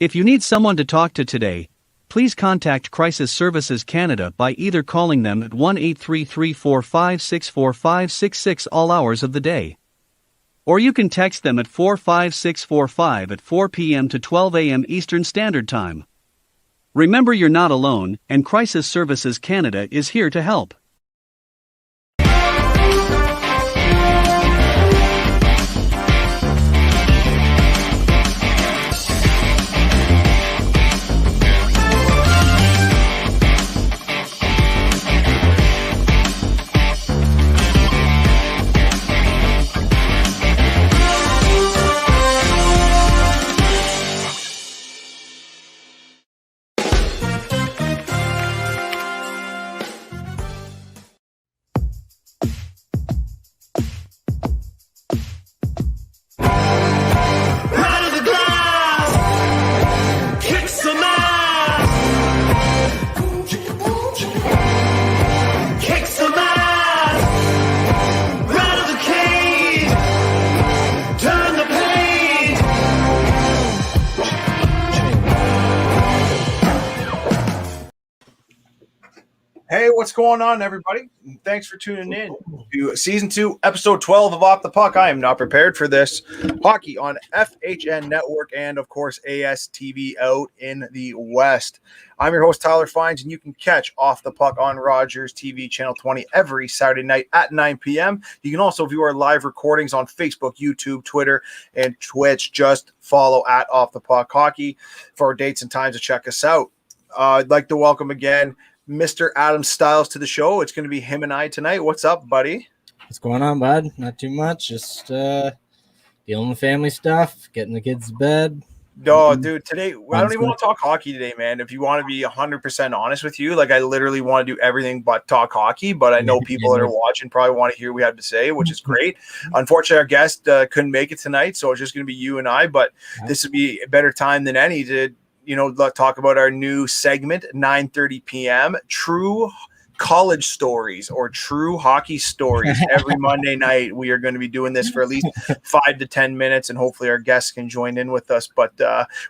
If you need someone to talk to today, please contact Crisis Services Canada by either calling them at 1-833-456-4566 all hours of the day. Or you can text them at 45645 at 4 p.m. to 12 a.m. Eastern Standard Time. Remember, you're not alone, and Crisis Services Canada is here to help. Hey, what's going on, everybody? Thanks for tuning in to Season 2, Episode 12 of Off the Puck. I am not prepared for this. Hockey on FHN Network and, of course, ASTV out in the West. I'm your host, Tyler Fines, and you can catch Off the Puck on Rogers TV Channel 20 every Saturday night at 9 p.m. You can also view our live recordings on Facebook, YouTube, Twitter, and Twitch. Just follow at Off the Puck Hockey for dates and times to check us out. I'd like to welcome again Mr. Adam Stiles to the show. It's going to be him and I tonight. What's up, buddy? What's going on, bud? Not too much. Just dealing with family stuff, getting the kids to bed. No, dude, today, I don't even want to talk hockey today, man. If you want to be 100% honest with you, like I literally want to do everything but talk hockey, but I know people that are watching probably want to hear what we have to say, which is great. Unfortunately, our guest couldn't make it tonight, so it's just going to be you and I, but this would be a better time than any to talk about our new segment, 9:30 p.m. True College Stories or True Hockey Stories. Every Monday night, we are going to be doing this for at least 5 to 10 minutes, and hopefully our guests can join in with us. But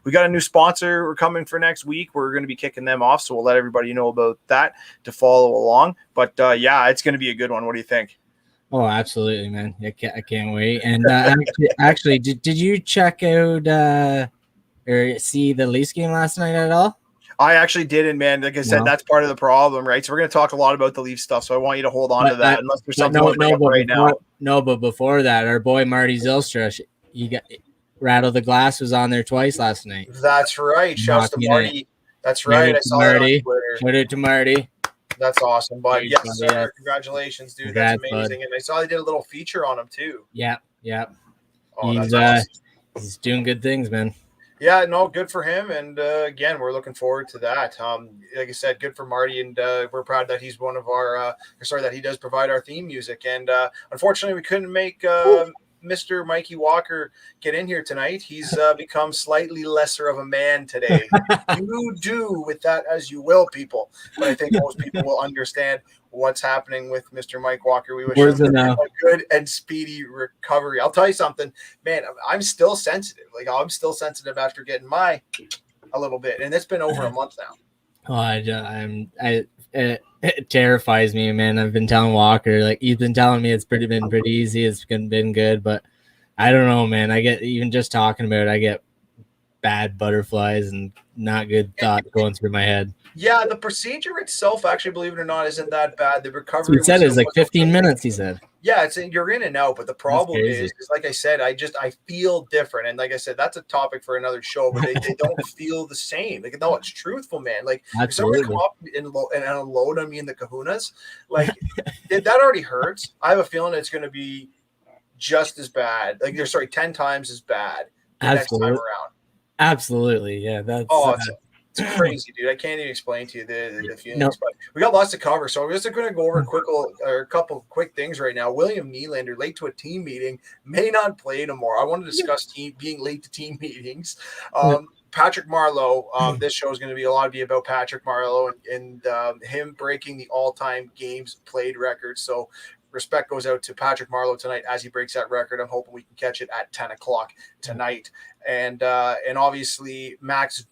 we got a new sponsor we're coming for next week. We're going to be kicking them off, so we'll let everybody know about that to follow along. But yeah, it's going to be a good one. What do you think? Oh, absolutely, man. I can't wait. And actually, did you check out or see the Leafs game last night at all? I actually didn't, man. Like I said, that's part of the problem, right? So we're going to talk a lot about the Leaf stuff, so I want you to hold on to that unless there's something right now. No, but before that, our boy Marty Zylstra, Rattle the Glass was on there twice last night. That's right. Shouts to Marty. That's right. I saw Marty. That on Twitter. Shout out to Marty. That's awesome, bud. Yes, sir. Yeah. Congratulations, dude. That's amazing. Bud. And I saw they did a little feature on him, too. Yeah. Oh, he's doing good things, man. Yeah, no, good for him. And again, we're looking forward to that. Like I said, good for Marty. And we're proud that he's one of our, that he does provide our theme music. And unfortunately, we couldn't make Mr. Mikey Walker get in here tonight. He's become slightly lesser of a man today. You do with that as you will, people. But I think most people will understand what's happening with Mr. Mike Walker. We wish him a good and speedy recovery. I'll tell you something, man, I'm still sensitive. Like I'm still sensitive after getting a little bit. And it's been over a month now. Oh, it terrifies me, man. I've been telling Walker, like he's been telling me it's been pretty easy. It's been good, but I don't know, man. I get, even just talking about it, I get bad butterflies and not good thoughts going through my head. Yeah, the procedure itself, actually, believe it or not, isn't that bad. The recovery. He said it's like 15 minutes. He said. Yeah, you're in and out, but the problem is, like I said, I feel different, and like I said, that's a topic for another show. But they don't feel the same. Like, no, it's truthful, man. Like, if somebody come up and unload on me in the Kahunas, like that already hurts. I have a feeling it's going to be just as bad. Like, 10 times as bad next time around. Absolutely, yeah. That's it's crazy, dude. I can't even explain to you the feelings, but we got lots to cover. So we're just going to go over a couple quick things right now. William Nylander, late to a team meeting, may not play tomorrow. I want to discuss being late to team meetings. Patrick Marleau, this show is going to be a lot about Patrick Marleau and him breaking the all-time games played record. So respect goes out to Patrick Marleau tonight as he breaks that record. I'm hoping we can catch it at 10 o'clock tonight. And obviously Max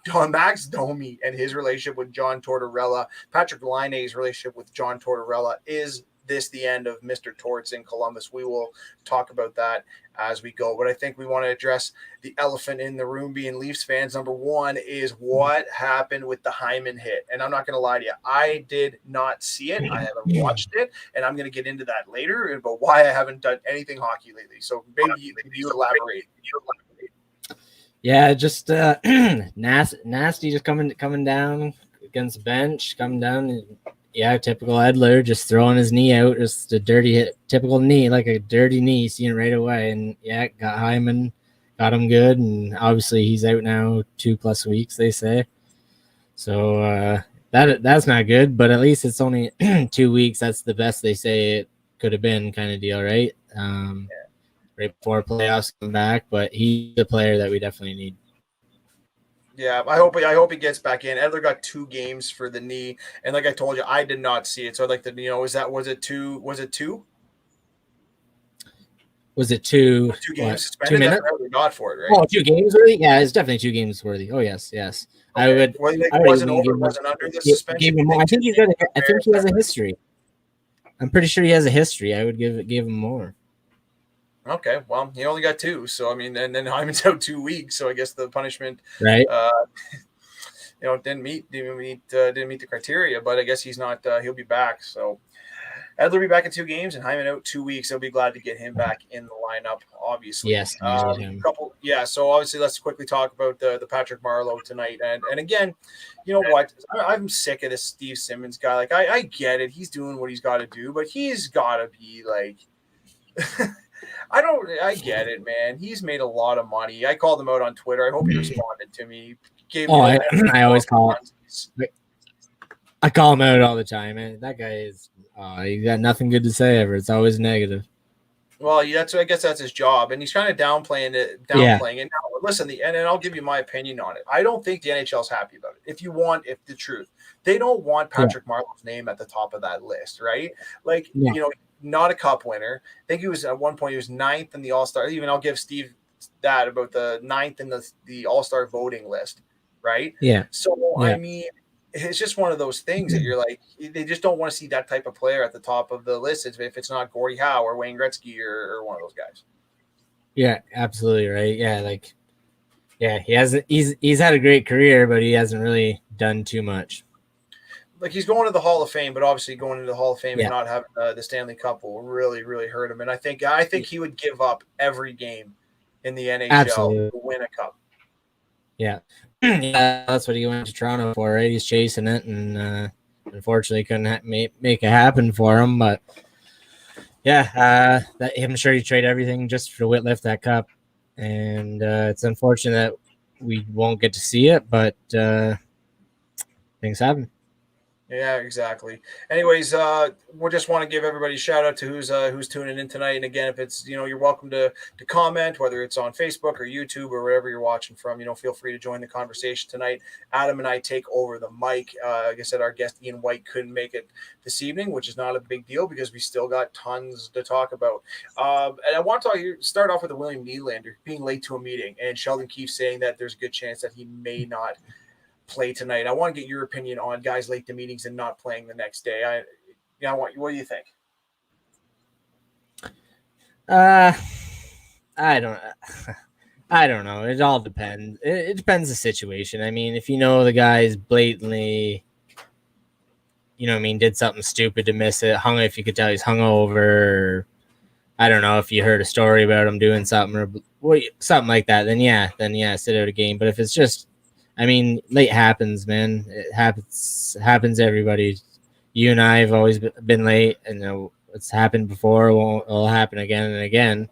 Domi and his relationship with John Tortorella, Patrick Laine's relationship with John Tortorella. Is this the end of Mr. Torts in Columbus? We will talk about that as we go. But I think we want to address the elephant in the room, being Leafs fans. Number one is what happened with the Hyman hit. And I'm not going to lie to you, I did not see it. I haven't watched it, and I'm going to get into that later about why I haven't done anything hockey lately. So maybe you elaborate. Yeah, just nasty, just coming down against the bench, coming down. And, yeah, typical Edler, just throwing his knee out, just a dirty hit, typical knee, like a dirty knee, seeing it right away. And yeah, got Hyman, got him good, and obviously he's out now 2+ weeks, they say. So that's not good, but at least it's only 2 weeks. That's the best they say it could have been, kind of deal, right? Right before playoffs come back, but he's the player that we definitely need. Yeah, I hope he gets back in. Edler got 2 games for the knee, and like I told you, I did not see it. So I'd like to, was it two? Was it 2? Was it 2? 2 games what, suspended? 2 minutes? That's not for it, right? Oh, 2 games worthy? Yeah, it's definitely 2 games worthy. Oh yes. Okay. I would. Well, I wasn't over, wasn't under the suspension. I think he has a history. I'm pretty sure he has a history. I would give him more. Okay, well, he only got 2, so I mean, and then Hyman's out 2 weeks, so I guess the punishment, right? Didn't meet the criteria, but I guess he's not. He'll be back. So Edler will be back in 2 games, and Hyman out 2 weeks. I'll be glad to get him back in the lineup. Obviously, yes. So obviously, let's quickly talk about the Patrick Marleau tonight. And again, you know what? I'm sick of this Steve Simmons guy. Like I get it, he's doing what he's got to do, but he's got to be like. I get it, man. He's made a lot of money. I called him out on Twitter. I hope he responded to me. I always call it. I call him out all the time, man. That guy is he got nothing good to say ever. It's always negative. Well, I guess that's his job, and he's kind of downplaying it. Now, listen, and I'll give you my opinion on it. I don't think the NHL is happy about it. If the truth, they don't want Patrick Marleau's name at the top of that list, right? Like, not a cup winner. I think he was at one point, he was 9th in the All-Star. Even I'll give Steve that about the 9th in the All-Star voting list, right? Yeah. So, I mean, it's just one of those things that you're like, they just don't want to see that type of player at the top of the list if it's not Gordie Howe or Wayne Gretzky or one of those guys. Yeah, absolutely right. Yeah, he's had a great career, but he hasn't really done too much. Like he's going to the Hall of Fame, but obviously going into the Hall of Fame and not having the Stanley Cup will really, really hurt him. And I think he would give up every game in the NHL to win a cup. Yeah. That's what he went to Toronto for, right? He's chasing it, and unfortunately couldn't make it happen for him. But I'm sure he traded everything just to lift that cup, and it's unfortunate that we won't get to see it, but things happen. Yeah, exactly. Anyways, we just want to give everybody a shout out to who's tuning in tonight. And again, if it's you're welcome to comment, whether it's on Facebook or YouTube or wherever you're watching from. Feel free to join the conversation tonight. Adam and I take over the mic. Like I said, our guest Ian White couldn't make it this evening, which is not a big deal because we still got tons to talk about. And I want to start off with the William Nylander being late to a meeting and Sheldon Keefe saying that there's a good chance that he may not play tonight. I want to get your opinion on guys late to meetings and not playing the next day. What do you think? I don't know. It all depends. It depends the situation. I mean, if the guy's blatantly, did something stupid to miss it, if you could tell he's hungover, or, I don't know if you heard a story about him doing something or something like that, then sit out a game. But if it's just, late happens, man. It happens to everybody. You and I have always been late, and it's happened before. It'll happen again and again.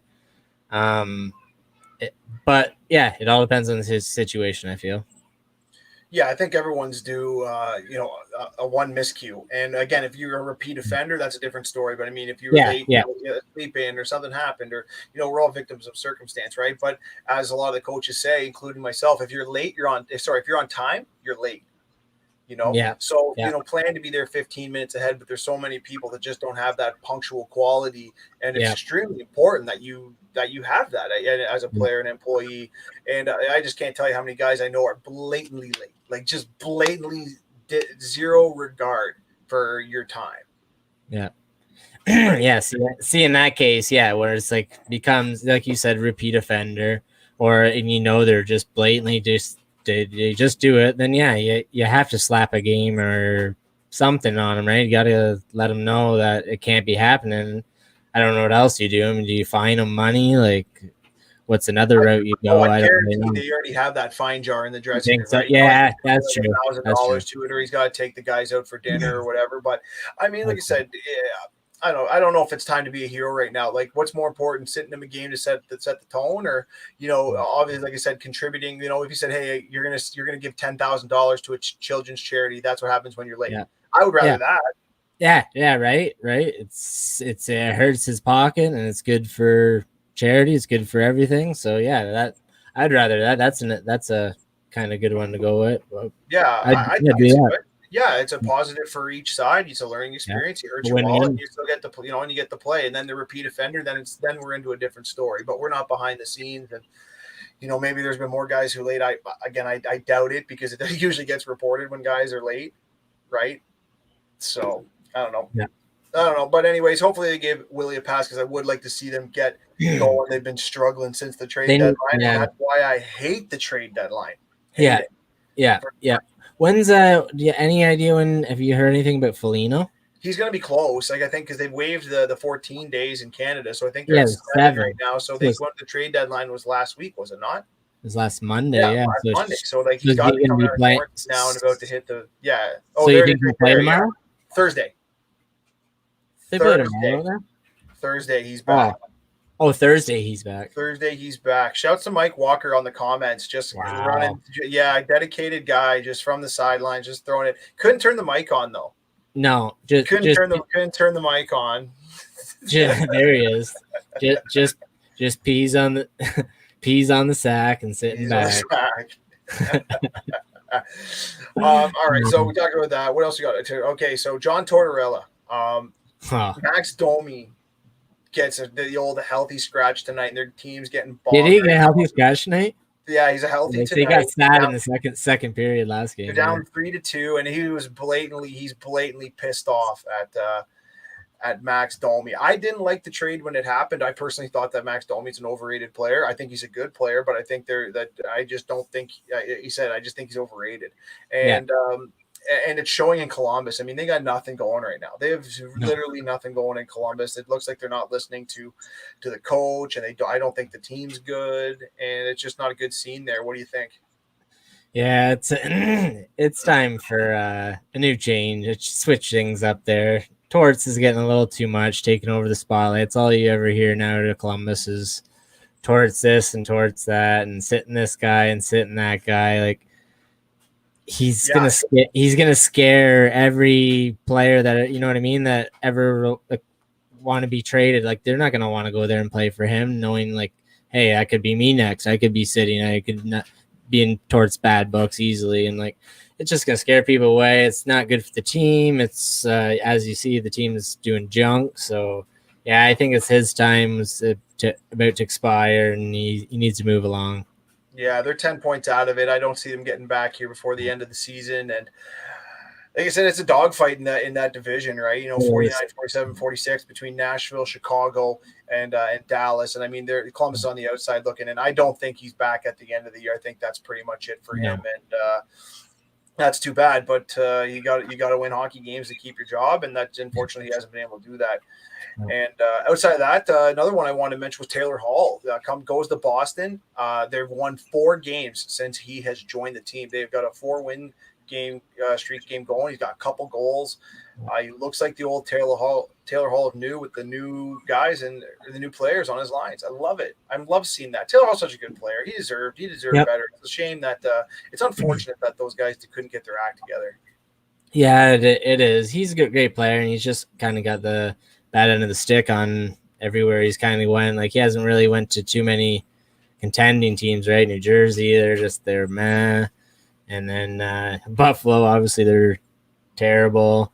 But it all depends on his situation, I feel. Yeah, I think everyone's due, a one miscue. And again, if you're a repeat offender, that's a different story. But if you're late, sleep in or something happened, or we're all victims of circumstance, right? But as a lot of the coaches say, including myself, if you're late, if you're on time, you're late. Yeah. So, Yeah. plan to be there 15 minutes ahead, but there's so many people that just don't have that punctual quality. And it's extremely important that you have that as a player and employee. And I just can't tell you how many guys I know are blatantly late, like just blatantly zero regard for your time. Yeah. Yeah. See, in that case, where it's like becomes, like you said, repeat offender, and they're just blatantly they just do it, then you have to slap a game or something on them, right? You got to let them know that it can't be happening. I don't know what else you do. I mean, do you fine them money? Like, what's another route you go? I don't guarantee really know. they already have that fine jar in the You dressing think room, so? right? Yeah, that's true. $1,000 to it, or he's got to take the guys out for dinner or whatever. But I mean, like I said, I don't know if it's time to be a hero right now. Like, what's more important, sitting in the game to set the tone, or obviously, like I said, contributing. If you said, hey, you're gonna give $10,000 to a children's charity, that's what happens when you're late. Yeah. I would rather that. Yeah, right. It hurts his pocket, and it's good for charity. It's good for everything. So I'd rather that. That's a kind of good one to go with. I think it's good. Yeah, it's a positive for each side. It's a learning experience. You hurt your wallet, and you still get and you get to play. And then the repeat offender, then we're into a different story. But we're not behind the scenes, and maybe there's been more guys who late. I doubt it, because it usually gets reported when guys are late, right? So I don't know. Yeah. I don't know. But anyways, hopefully they give Willie a pass, because I would like to see them get going. They've been struggling since the trade deadline. Yeah. And that's why I hate the trade deadline. Yeah. When's any idea when? Have you heard anything about Foligno? He's going to be close, I think, because they've waived the 14 days in Canada, so I think they're at 7 right now. So the trade deadline was last week, was it not? It was last Monday. Last Monday. So he's got to be coming out now and about to hit the Oh, so you think he'll play tomorrow? Thursday. They play tomorrow. Thursday, he's back. Oh, Thursday he's back. Shouts to Mike Walker on the comments. Just running. Yeah, dedicated guy, just from the sidelines, just throwing it. Couldn't turn the mic on though. No, couldn't turn the mic on. There he is. Just peas on the sack and sitting back. All right, so we talked about that. What else you got? Okay, so John Tortorella, Max Domi gets the old healthy scratch tonight, and their team's getting bombed. Did he get a healthy scratch tonight? Yeah, he's a healthy tonight. He got sad in the second period last game. They're down 3-2, and he's blatantly pissed off at Max Domi. I didn't like the trade when it happened. I personally thought that Max Domi's an overrated player. I think he's a good player, but I think I just don't think he said. I just think he's overrated, and and it's showing in Columbus. I mean, they got nothing going right now. They have literally nothing going in Columbus. It looks like they're not listening to the coach, and I don't think the team's good, and it's just not a good scene there. What do you think? Yeah, it's time for a new change. Switch things up there. Torts is getting a little too much, taking over the spotlight. It's all you ever hear now to Columbus is Torts this and Torts that, and sitting this guy and sitting that guy. Like, he's gonna scare every player that, you know what I mean, that ever want to be traded. Like, they're not gonna want to go there and play for him, knowing like, hey, I could be me next. I could be sitting. I could not be in Torts bad books easily, and like, it's just gonna scare people away. It's not good for the team. It's as you see, the team is doing junk. So yeah, I think it's his time about to expire, and he needs to move along. Yeah, they're 10 points out of it. I don't see them getting back here before the end of the season. And like I said, it's a dogfight in that division, right? 49, 47, 46 between Nashville, Chicago, and Dallas. And I mean, Columbus is on the outside looking, and I don't think he's back at the end of the year. I think that's pretty much it for him. And that's too bad, but you got to win hockey games to keep your job, and that unfortunately he hasn't been able to do that. And outside of that, another one I wanted to mention was Taylor Hall. Goes to Boston. They've won 4 games since he has joined the team. They've got a 4-win streak game going. He's got a couple goals. He looks like the old Taylor Hall of new, with the new guys and the new players on his lines. I love it. I love seeing that. Taylor Hall's such a good player. He deserved better. It's a shame that it's unfortunate that those guys couldn't get their act together. Yeah, it is. He's a great player, and he's just kind of got the bad end of the stick on everywhere he's kind of went. Like, he hasn't really went to too many contending teams, right? New Jersey, they're meh. And then Buffalo, obviously they're terrible.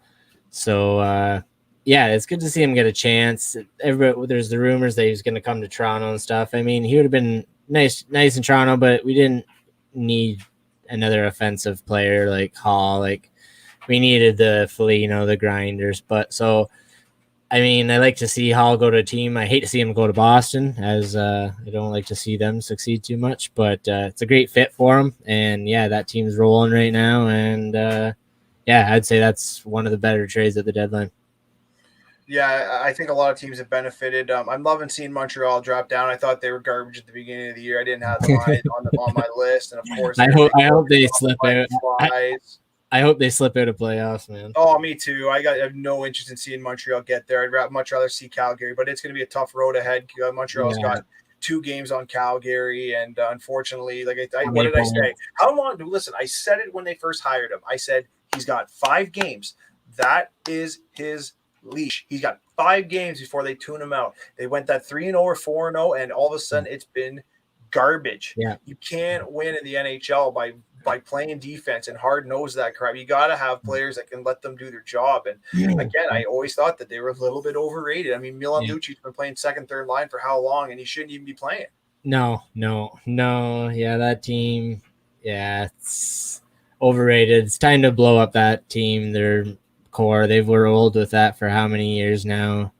So yeah, it's good to see him get a chance. There's the rumors that he's going to come to Toronto and stuff. I mean, he would have been nice in Toronto, but we didn't need another offensive player like Hall. Like we needed the Foligno, the grinders. But so I mean, I like to see Hall go to a team. I hate to see him go to Boston, as I don't like to see them succeed too much. But it's a great fit for him, and yeah, that team's rolling right now. And yeah, I'd say that's one of the better trades at the deadline. Yeah, I think a lot of teams have benefited. I'm loving seeing Montreal drop down. I thought they were garbage at the beginning of the year. I didn't have them on my list, and of course, I hope they slip out. I hope they slip out of playoffs, man. Oh, me too. I have no interest in seeing Montreal get there. I'd much rather see Calgary, but it's going to be a tough road ahead. Montreal's got 2 games on Calgary, and unfortunately, like what did I say? How long? Listen, I said it when they first hired him. I said he's got 5 games. That is his leash. He's got 5 games before they tune him out. They went that 3-0 or 4-0, and all of a sudden it's been garbage. Yeah, you can't win in the NHL by playing defense and hard nose that crap. You got to have players that can let them do their job. And again, I always thought that they were a little bit overrated. I mean, Milan Lucic's been playing second, third line for how long, and he shouldn't even be playing. No. Yeah, that team, it's overrated. It's time to blow up that team. Their core, they've rolled with that for how many years now?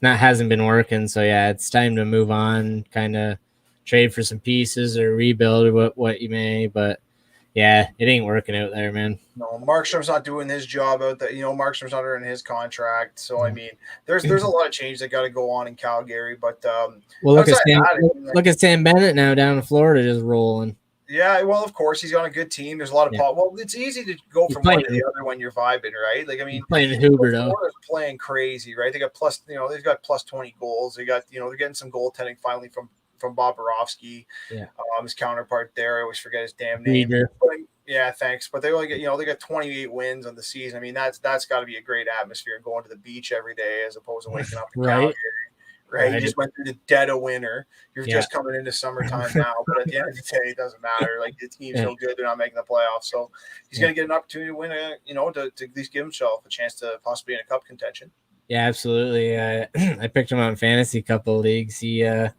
Hasn't been working. So yeah, it's time to move on. Kind of trade for some pieces or rebuild or what you may, but. Yeah, it ain't working out there, man. No, Markstrom's not doing his job out there. Markstrom's not earning his contract. So, I mean, there's a lot of change that got to go on in Calgary. But look at Sam Bennett now down in Florida just rolling. Yeah, well, of course, he's on a good team. There's a lot of well, it's easy to go from one to the other when you're vibing, right? Like, I mean, playing Huberto, playing crazy, right? They got they've got plus 20 goals. They got, they're getting some goaltending finally from Bob Borowski, his counterpart there. I always forget his damn name. Yeah, thanks. But they only get, they got 28 wins on the season. I mean, that's got to be a great atmosphere, going to the beach every day as opposed to waking up in Calgary. Right? You just went through the dead of winter. You're just coming into summertime now. But at the end of the day, it doesn't matter. Like, the team's no good. They're not making the playoffs. So he's going to get an opportunity to win to at least give himself a chance to possibly be in a cup contention. Yeah, absolutely. I picked him out in fantasy couple of leagues. He did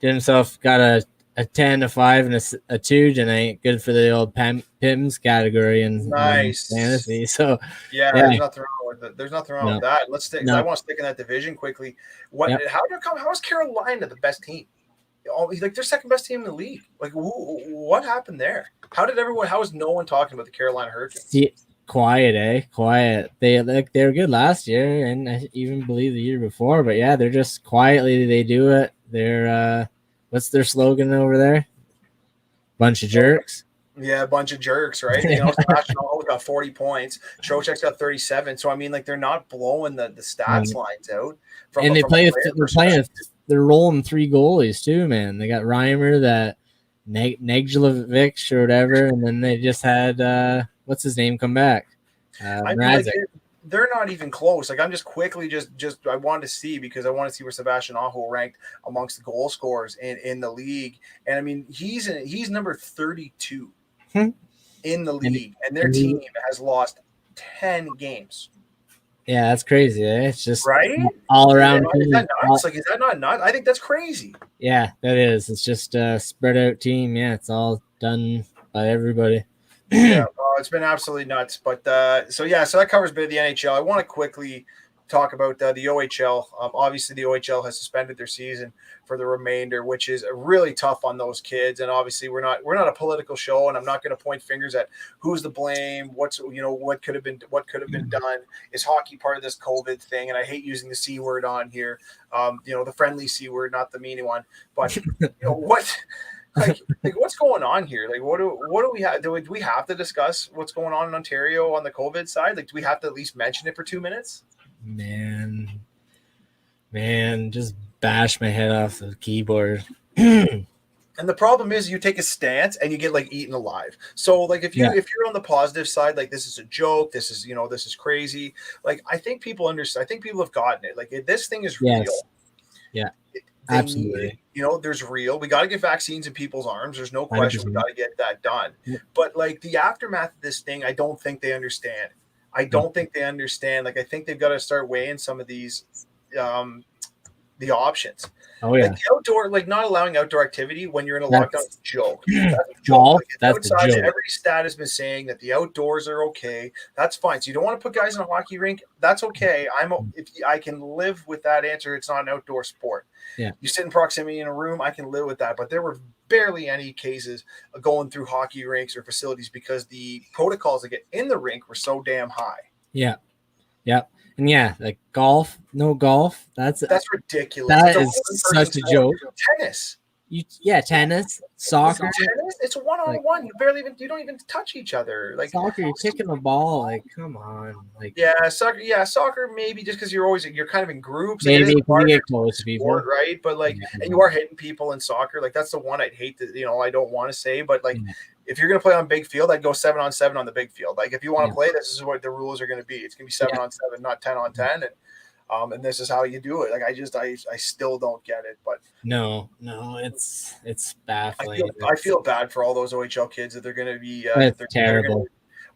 himself, got a 10, a 5, and a 2 tonight. Good for the old PIMS category in fantasy. So there's nothing wrong with it. There's nothing wrong with that. Let's stick. I want to stick in that division quickly. How is Carolina the best team? Like, they're second best team in the league. Like, what happened there? How is no one talking about the Carolina Hurricanes? Quiet. They were good last year, and I even believe the year before. But yeah, they're just quietly they do it. They're what's their slogan over there? Bunch of jerks. Yeah, a bunch of jerks, right? Sebastian got 40 points. Trocheck's got 37. So I mean, like, they're not blowing the stats lines out. They're rolling 3 goalies too, man. They got Reimer, that Negjelovic or whatever, and then they just had what's his name come back? They're not even close. Like, I'm just quickly I wanted to see, because I want to see where Sebastian Aho ranked amongst the goal scorers in the league. And I mean, he's number 32 in the league, and their team has lost 10 games. Yeah, that's crazy. It's just all around. Is that nuts? Is that not nuts? I think that's crazy. Yeah, that is. It's just a spread out team. Yeah, it's all done by everybody. Yeah, it's been absolutely nuts. But so that covers a bit of the NHL. I want to quickly talk about the OHL. Obviously, the OHL has suspended their season for the remainder, which is really tough on those kids. And obviously, we're not a political show, and I'm not going to point fingers at who's to blame. What could have been done. Is hockey part of this COVID thing? And I hate using the C word on here. The friendly C word, not the meaning one. But what? Like, what's going on here? Like, what do we have? Do we have to discuss what's going on in Ontario on the COVID side? Like, do we have to at least mention it for 2 minutes? Man, just bash my head off the keyboard. And the problem is, you take a stance and you get eaten alive. So if you're on the positive side, like, this is a joke, this is crazy. Like, I think people understand. I think people have gotten it. Like, this thing is real. Yeah, They absolutely. need, there's real. We got to get vaccines in people's arms. There's no question. 100%. We got to get that done. Yep. But like the aftermath of this thing, I don't think they understand. I don't think they understand. Like I think they've got to start weighing some of these, the options. Oh yeah. Like the outdoor, like not allowing outdoor activity when you're in a That's- lockdown is a joke. That's a joke. Golf, Like it's that's a outside. joke. Every stat has been saying that the outdoors are okay. That's fine. So you don't want to put guys in a hockey rink. That's okay. If I can live with that answer. It's not an outdoor sport. Yeah. You sit in proximity in a room. I can live with that. But there were barely any cases going through hockey rinks or facilities because the protocols to get in the rink were so damn high. Yeah. Yep. And yeah, like golf, no golf. That's ridiculous. That is such a joke. Tennis. Tennis, soccer. It's a one-on-one. You don't even touch each other. Like soccer, you're kicking the ball. Like, come on. Like soccer maybe just because you're kind of in groups. Maybe like, you get close to people, right? But like, and you are hitting people in soccer. Like that's the one I'd hate to, I don't want to say, but like. Yeah. If you're going to play on big field, I'd go 7-on-7 on the big field. Like if you want to play, this is what the rules are going to be. It's going to be 7-on-7, not 10-on-10. And this is how you do it. Like I still don't get it, but no, it's baffling. I feel bad for all those OHL kids that they're going to be terrible.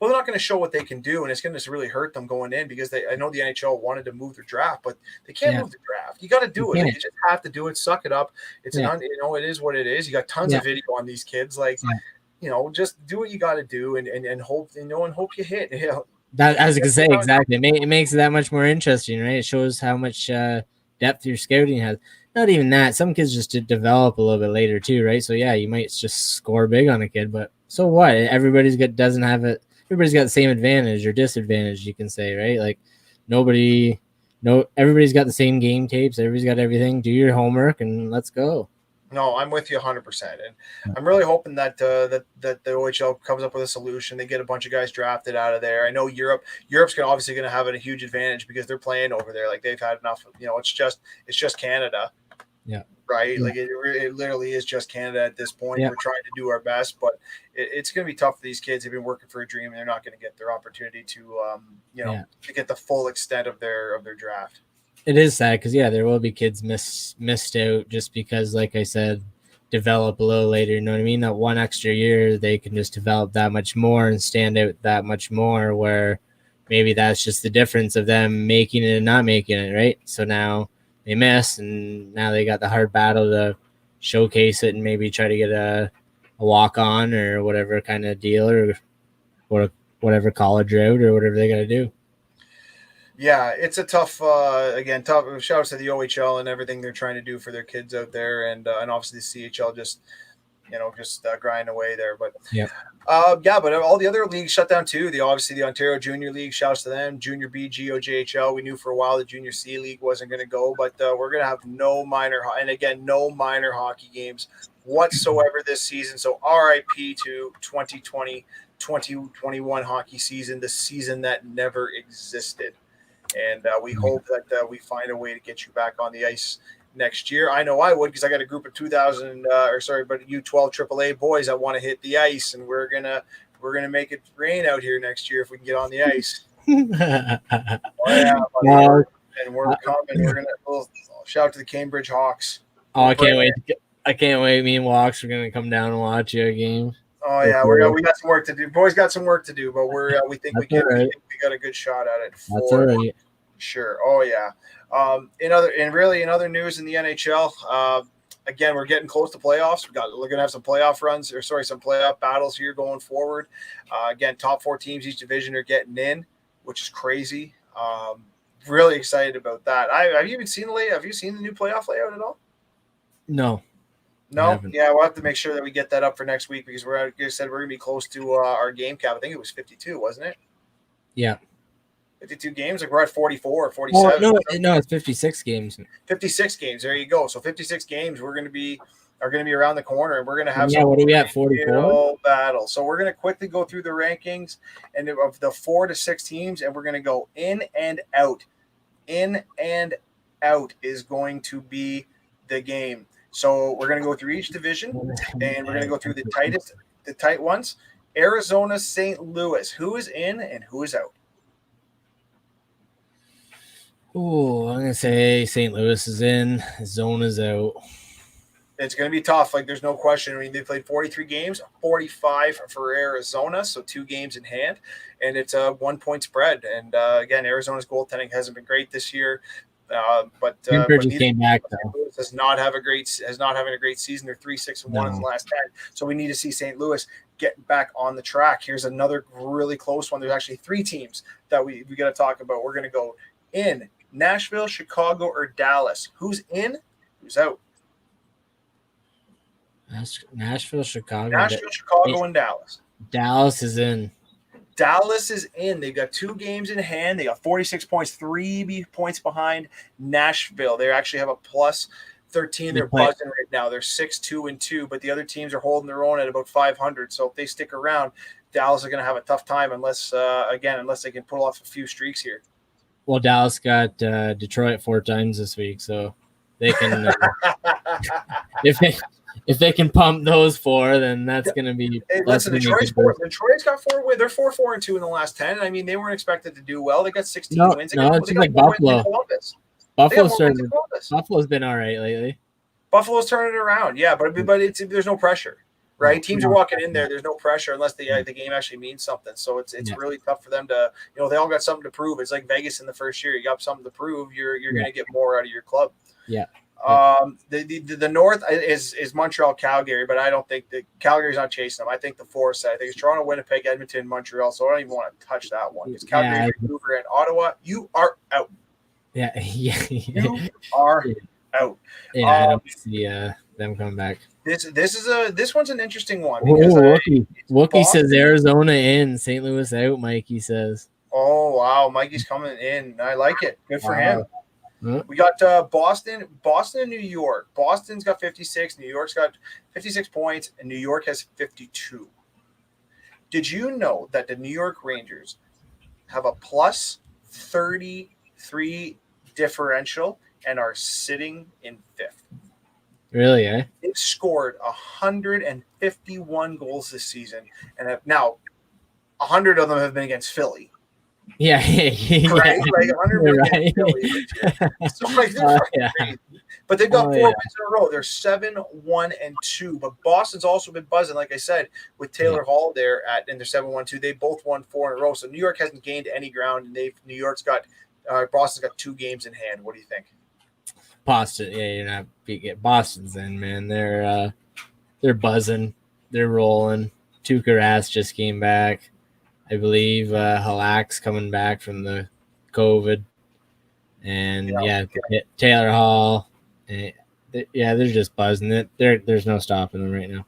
They're not going to show what they can do, and it's going to really hurt them going in because I know the NHL wanted to move their draft, but they can't move the draft. You got to do it. You just have to do it. Suck it up. It's it is what it is. You got tons of video on these kids, like. Just do what you got to do and hope, and hope you hit. That, as I can say, exactly. It makes it that much more interesting, right? It shows how much depth your scouting has. Not even that. Some kids just develop a little bit later too, right? So yeah, you might just score big on a kid, but so what? Everybody's got the same advantage or disadvantage, you can say, right? Like everybody's got the same game tapes. Everybody's got everything. Do your homework and let's go. No, I'm with you 100%, and I'm really hoping that that the OHL comes up with a solution. They get a bunch of guys drafted out of there. I know Europe's obviously going to have a huge advantage because they're playing over there. Like they've had enough. It's just Canada. Yeah. Right. Yeah. Like it literally is just Canada at this point. Yeah. We're trying to do our best, but it's going to be tough for these kids. They've been working for a dream, and they're not going to get their opportunity to to get the full extent of their draft. It is sad because there will be kids missed out just because, like I said, develop a little later. You know what I mean? That one extra year, they can just develop that much more and stand out that much more. Where maybe that's just the difference of them making it and not making it, right? So now they miss, and now they got the hard battle to showcase it and maybe try to get a walk on or whatever kind of deal or whatever college route or whatever they got to do. Yeah, it's a tough. Tough. Shout out to the OHL and everything they're trying to do for their kids out there, and obviously the CHL just grinding away there. But but all the other leagues shut down too. The Ontario Junior League, shouts to them. Junior B, GOJHL. We knew for a while the Junior C League wasn't going to go, but we're going to have no minor hockey games whatsoever this season. So RIP to 2020-2021 hockey season, the season that never existed. And we hope that we find a way to get you back on the ice next year. I know I would, because I got a group of U12 AAA boys that want to hit the ice, and we're gonna make it rain out here next year if we can get on the ice. And we're coming. We're gonna shout out to the Cambridge Hawks. Oh, I can't wait! I can't wait. Me and Walks are gonna come down and watch your game. Oh yeah, we got some work to do. Boys got some work to do, but we think we got a good shot at it. That's all right. Sure. Oh yeah. In other news in the NHL, again, we're getting close to playoffs. We're gonna have some playoff runs, some playoff battles here going forward. Again, top 4 teams each division are getting in, which is crazy. Really excited about that. Have you seen the new playoff layout at all? No. No, yeah, we'll have to make sure that we get that up for next week because we're gonna be close to our game cap. I think it was 52, wasn't it? Yeah, 52 games. Like we're at 44 or 47. No, it's 56 games. 56 games. There you go. So 56 games. Are going to be around the corner, and we're going to have what are we at? 44 battle. So we're going to quickly go through the rankings and of the 4 to 6 teams, and we're going to go in and out. In and out is going to be the game. So we're going to go through each division, and we're going to go through the tight ones. Arizona, St. Louis. Who is in and who is out? Oh, I'm gonna say St. Louis is in. Zona's out. It's going to be tough. Like, there's no question. I mean, they played 43 games, 45 for Arizona, so 2 games in hand, and it's a 1-point spread. And again, Arizona's goaltending hasn't been great this year, but Just came back though. St. Louis does not have a great having a great season. They're 3-6-1 in the last 10, so we need to see St. Louis get back on the track. Here's another really close one. There's actually 3 teams that we got to talk about. We're going to go in Nashville, Chicago, or Dallas. Who's in? Who's out? Nashville, Chicago. Nashville, Chicago, and Dallas. Dallas is in. Dallas is in. They've got 2 games in hand. They got 46 points, 3 points behind Nashville. They actually have a plus 13. They're buzzing right now. They're 6-2-2, but the other teams are holding their own at about 500. So if they stick around, Dallas are going to have a tough time unless they can pull off a few streaks here. Well, Dallas got Detroit 4 times this week, so they can if they can pump those 4, then that's going to be. Hey, listen, Detroit's got 4 wins. They're 4-4-2 in the last 10. I mean, they weren't expected to do well. They got 16 wins. It's like Buffalo. Buffalo's been all right lately. Buffalo's turning it around, yeah, but there's no pressure, right? Teams are walking in there. There's no pressure unless the game actually means something. So it's really tough for them to, they all got something to prove. It's like Vegas in the first year. You got something to prove. You're going to get more out of your club. Yeah. The North is Montreal, Calgary, but I don't think that Calgary's not chasing them. I think the 4 side. I think it's Toronto, Winnipeg, Edmonton, Montreal. So I don't even want to touch that one. It's Calgary, Vancouver, and Ottawa. You are out. Yeah. You are out. Yeah, I don't see them coming back. This one's an interesting one. Wookie says Arizona in, St. Louis out. Mikey says. Oh wow, Mikey's coming in. I like it. Good for him. We got Boston, and New York. Boston's got 56. New York's got 56 points, and New York has 52. Did you know that the New York Rangers have a plus 33 differential and are sitting in 5th? Really, eh? They've scored 151 goals this season, and now 100 of them have been against Philly. Yeah, right? Like 100 against Philly. So they're crazy. But they've got 4 wins in a row. They're 7-1-2. But Boston's also been buzzing, like I said, with Taylor Hall there and they're 7-1-2. They both won 4 in a row. So New York hasn't gained any ground, and Boston's got 2 games in hand. What do you think? Boston, you're not beating Boston's in, man. They're buzzing, they're rolling. Tuukka Rask just came back. I believe Halak's coming back from the COVID, and Taylor Hall. They're just buzzing it. There's no stopping them right now.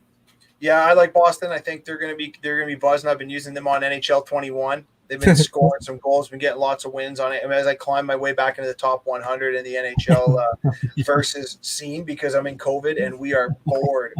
Yeah, I like Boston. I think they're gonna be buzzing. I've been using them on NHL 21. They've been scoring some goals, been getting lots of wins on it. I mean, as I climb my way back into the top 100 in the NHL versus scene, because I'm in COVID and we are bored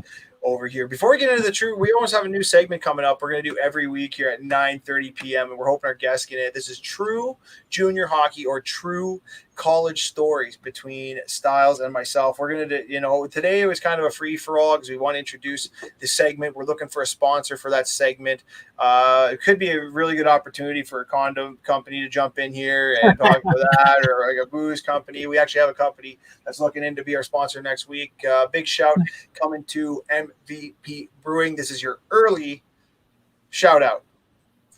over here. Before we get into the true, we almost have a new segment coming up. We're going to do every week here at 9:30 p.m. and we're hoping our guests get it. This is True Junior Hockey or True College Stories between Styles and myself. We're going to, today it was kind of a free for all because we want to introduce the segment. We're looking for a sponsor for that segment. It could be a really good opportunity for a condom company to jump in here and talk about that, or like a booze company. We actually have a company that's looking in to be our sponsor next week. Big shout coming to MVP Brewing. This is your early shout out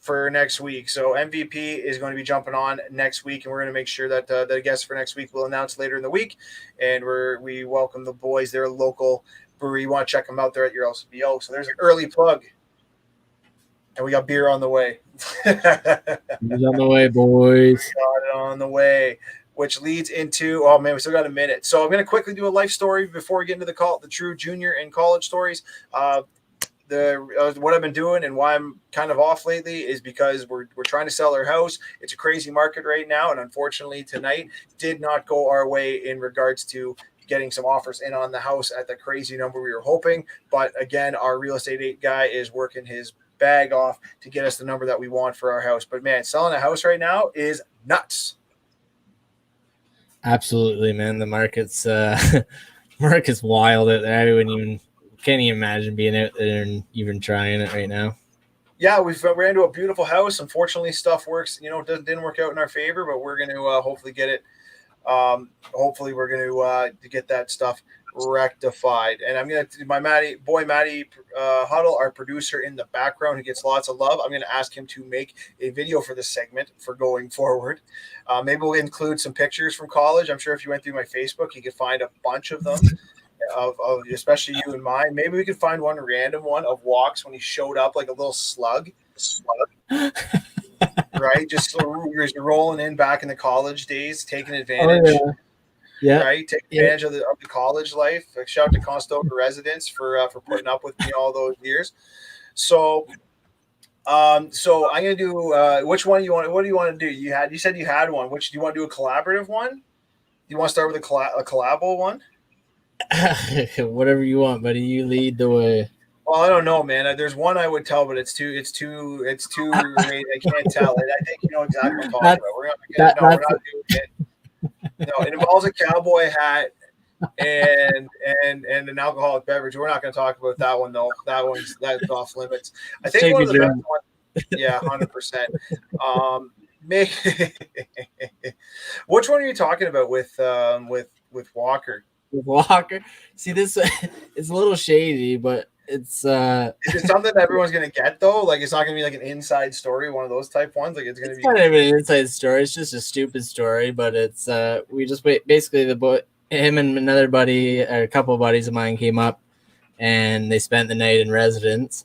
for next week. So MVP is going to be jumping on next week, and we're going to make sure that the guests for next week will announce later in the week. And we welcome the boys. They're a local brewery. You want to check them out there at your LCBO. So there's an early plug. And we got beer on the way. Beer's on the way, boys. Got it on the way, which leads into, oh man, we still got a minute. So I'm going to quickly do a life story before we get into the true junior and college stories. What I've been doing and why I'm kind of off lately is because we're trying to sell our house. It's a crazy market right now, and unfortunately tonight did not go our way in regards to getting some offers in on the house at the crazy number we were hoping. But again, our real estate guy is working his bag off to get us the number that we want for our house. But man, selling a house right now is nuts. Absolutely, man. The market's wild out there. Can't even imagine being out there and even trying it right now. Yeah, we ran into a beautiful house. Unfortunately, stuff didn't work out in our favor, but we're going to hopefully get it Hopefully we're going to get that stuff rectified. And I'm going to my Matty Huddle, our producer in the background, who gets lots of love. I'm going to ask him to make a video for this segment for going forward. Maybe we'll include some pictures from college. I'm sure if you went through my Facebook, you could find a bunch of them. Of especially you and mine. Maybe we could find one random one of Walks when he showed up like a little slug. Right, just rolling in back in the college days, taking advantage. Right, taking advantage of the college life. Shout out to Conestoga residents for putting up with me all those years. So I'm gonna do which one you want? What do you want to do? You said you had one. Which do you want to do? A collaborative one? Do you want to start with a collabo one? Whatever you want, buddy. You lead the way. Well, I don't know, man. There's one I would tell, but it's too. I can't tell it. I think you know exactly what I'm talking about. We're not doing it. No, it involves a cowboy hat and an alcoholic beverage. We're not going to talk about that one though. That's off limits. I think one of the best ones. Yeah, 100%. Which one are you talking about with Walker? With Walker, see this it's a little shady, but it's is it something that everyone's gonna get though? Like it's not gonna be like an inside story, one of those type ones. Like it's be kind of an inside story. It's just a stupid story, but it's we just basically him and another buddy or a couple of buddies of mine came up and they spent the night in residence,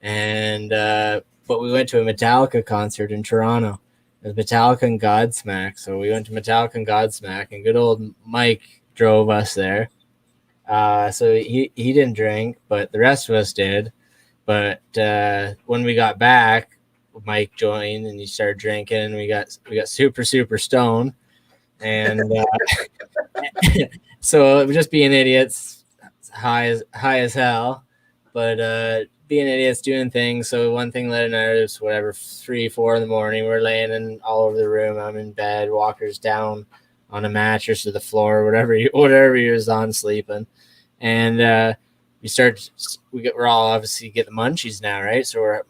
and but we went to a Metallica concert in Toronto. It was Metallica and Godsmack, so we went to Metallica and Godsmack, and good old Mike drove us there. So he didn't drink, but the rest of us did. But when we got back, Mike joined and he started drinking, and we got super, super stoned. And so just being idiots, high as hell, but being idiots doing things. So one thing led another. It was whatever, 3-4 in the morning. We're laying all over the room. I'm in bed. Walker's down on a mattress or the floor, whatever he was on sleeping. And we're all obviously get the munchies now, right? So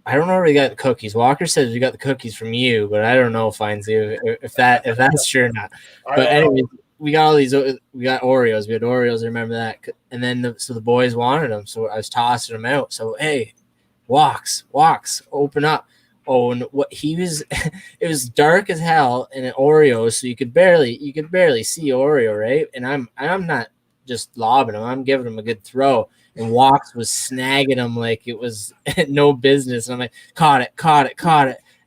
I don't know where we got the cookies. Walker says we got the cookies from you, but I don't know, Findsy, if that's true or not. But anyway, we got we got Oreos. We had Oreos, I remember that. And then the boys wanted them, so I was tossing them out. So, hey, Walks, open up. Oh, and what he was, it was dark as hell in an Oreo, so you could barely see Oreo, right? And I'm not just lobbing him, I'm giving him a good throw. And Walks was snagging him like it was no business. And I'm like, caught it.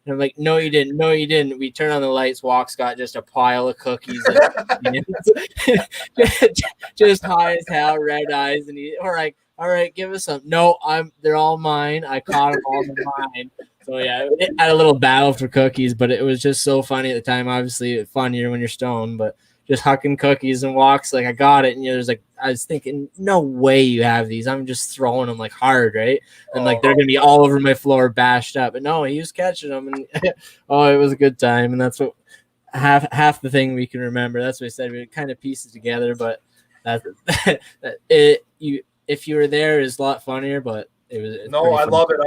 And I'm like, no, you didn't. We turn on the lights. Walks got just a pile of cookies. Just high as hell, red eyes. And we're like, all right, give us some. No, they're all mine. I caught them all mine. So yeah, it had a little battle for cookies, but it was just so funny at the time. Obviously, funnier when you're stoned, but just hucking cookies and Walks like, I got it. And there's like, I was thinking, no way you have these. I'm just throwing them like hard, right? And like they're gonna be all over my floor, bashed up. But no, he was catching them, and it was a good time. And that's what half the thing we can remember. That's what I said. We kind of piece it together, but if you were there, it's a lot funnier. But it's no, I love it.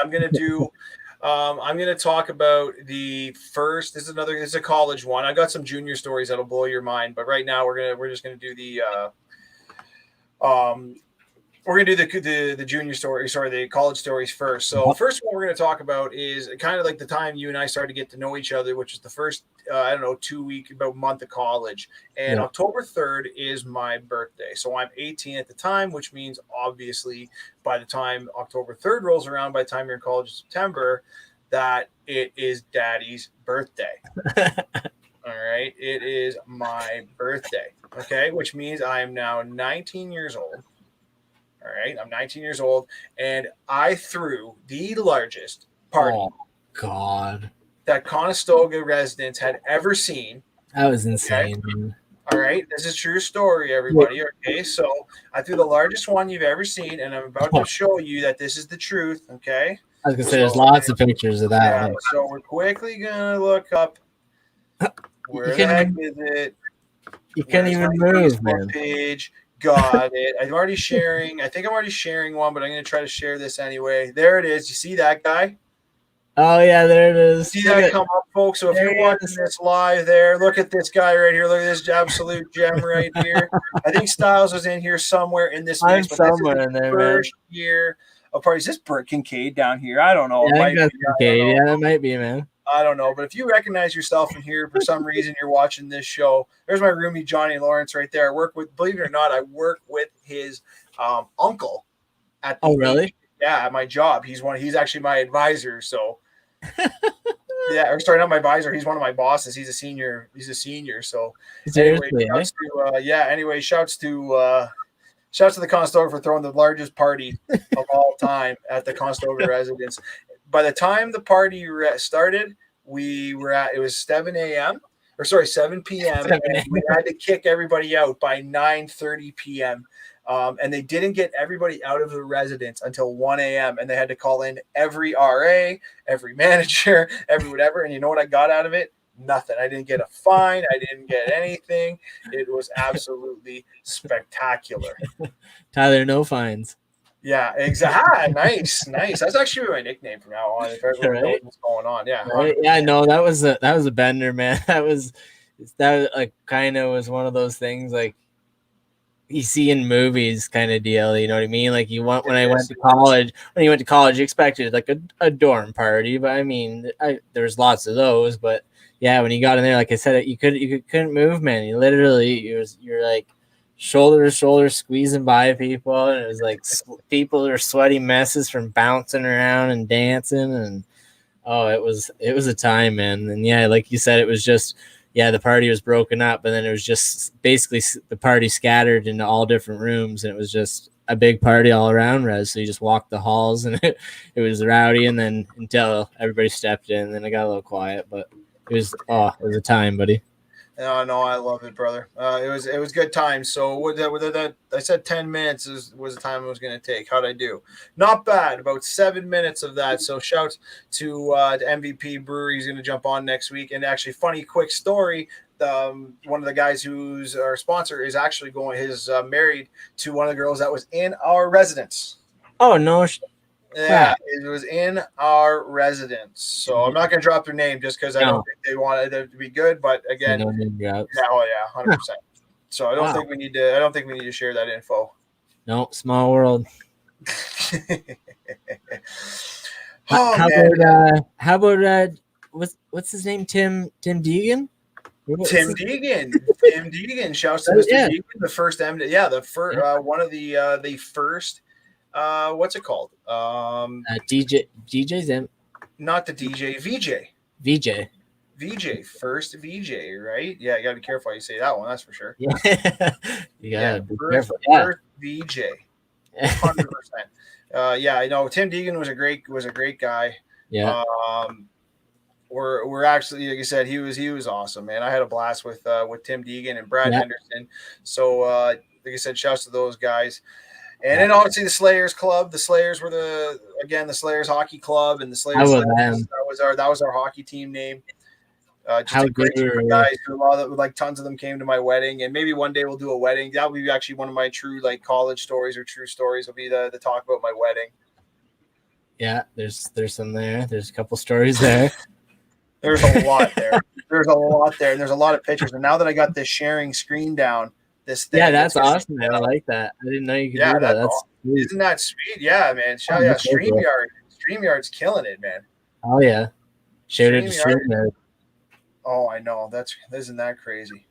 I'm gonna do. I'm going to talk about the first. This is a college one. I got some junior stories that'll blow your mind, but right now we're just going to do the junior story. Sorry, the college stories first. So first one we're going to talk about is kind of like the time you and I started to get to know each other, which is the first, 2 month of college. And October 3rd is my birthday. So I'm 18 at the time, which means obviously by the time October 3rd rolls around, by the time you're in college in September, that it is Daddy's birthday. All right. It is my birthday. Okay. Which means I am now 19 years old. All right. I'm 19 years old, and I threw the largest party. Oh, God. That Conestoga residents had ever seen. That was insane. Okay? All right. This is a true story, everybody. Okay. So I threw the largest one you've ever seen, and I'm about to show you that this is the truth. Okay. I was going to say, there's lots of pictures of that. Yeah, so we're quickly going to look up where the heck is it? You can't even move, man. Page. Got it. I'm already sharing. I think I'm already sharing one, but I'm going to try to share this anyway. There it is. You see that guy? Oh yeah, there it is. See that come up, folks? So if you're watching this live there, look at this guy right here. Look at this absolute gem right here. I think Styles was in here somewhere in this mix, but somewhere in there, first year of party. Is this Burt Kincaid down here? I don't know. Yeah, I think that's Kincaid. Yeah, that might be, man. I don't know, but if you recognize yourself in here for some reason, you're watching this show. There's my roomie Johnny Lawrence right there. I work with, believe it or not, I work with his uncle at the really? At my job. He's actually my advisor. So yeah, or sorry, not my advisor. He's one of my bosses. He's a senior. So anyway, shouts to the Conestoga for throwing the largest party of all time at the Conestoga residence. By the time the party started, it was 7 p.m. And we had to kick everybody out by 9:30 p.m. And they didn't get everybody out of the residence until 1 a.m. And they had to call in every RA, every manager, every whatever. And you know what I got out of it? Nothing. I didn't get a fine. I didn't get anything. It was absolutely spectacular. Tyler, no fines. Yeah, exactly. Nice. That's actually my nickname from now on. If everyone knows what's going on, yeah. Right? Yeah, no, that was a bender, man. That like kind of was one of those things like you see in movies kind of deal. You know what I mean? Like when you went to college, you expected like a dorm party, but I mean, there's lots of those. But yeah, when you got in there, like I said, you couldn't move, man. You literally you're like shoulder to shoulder squeezing by people, and it was like people are sweaty messes from bouncing around and dancing, and it was a time, man. And yeah, like you said, it was just the party was broken up, but then it was just basically the party scattered into all different rooms, and it was just a big party all around res. So you just walked the halls, and it was rowdy, and then until everybody stepped in, then it got a little quiet, but it was a time, buddy. No, I love it, brother. It was good time. So that I said 10 minutes was the time it was going to take. How'd I do? Not bad. About 7 minutes of that. So shouts to MVP Brewery. He's going to jump on next week. And actually, funny quick story. One of the guys who's our sponsor is actually married to one of the girls that was in our residence. Oh no. Yeah, it was in our residence. So I'm not going to drop their name just because I don't think they wanted it to be good. But again, 100%. So I don't think we need to share that info. No, small world. How about what's his name? Tim Deegan? Tim Deegan. Shouts to Mr. Deegan, the first one of the first. What's it called? DJ's in. Not the DJ, VJ, first VJ, right? Yeah, you gotta be careful how you say that one. That's for sure. Yeah, you gotta be careful. First VJ, 100%. I know Tim Deegan was a great guy. Yeah. We're actually, like I said, he was awesome, man. I had a blast with Tim Deegan and Brad Henderson. So, like I said, shouts to those guys. And then obviously the Slayers Club. The Slayers were the Slayers Hockey Club, and the Slayers. That was our hockey team name. Just a great group of guys. Tons of them came to my wedding, and maybe one day we'll do a wedding. That would be actually one of my true college stories or true stories. Will be the talk about my wedding. Yeah, there's some there. There's a couple stories there. There's a lot there. There's a lot of pictures. And now that I got this sharing screen down. This thing. Yeah, that's awesome, man. I like that. I didn't know you could do that. That's isn't that sweet? Yeah, man. StreamYard's killing it, man. Oh yeah. Shout out to StreamYard. Oh, I know. Isn't that crazy?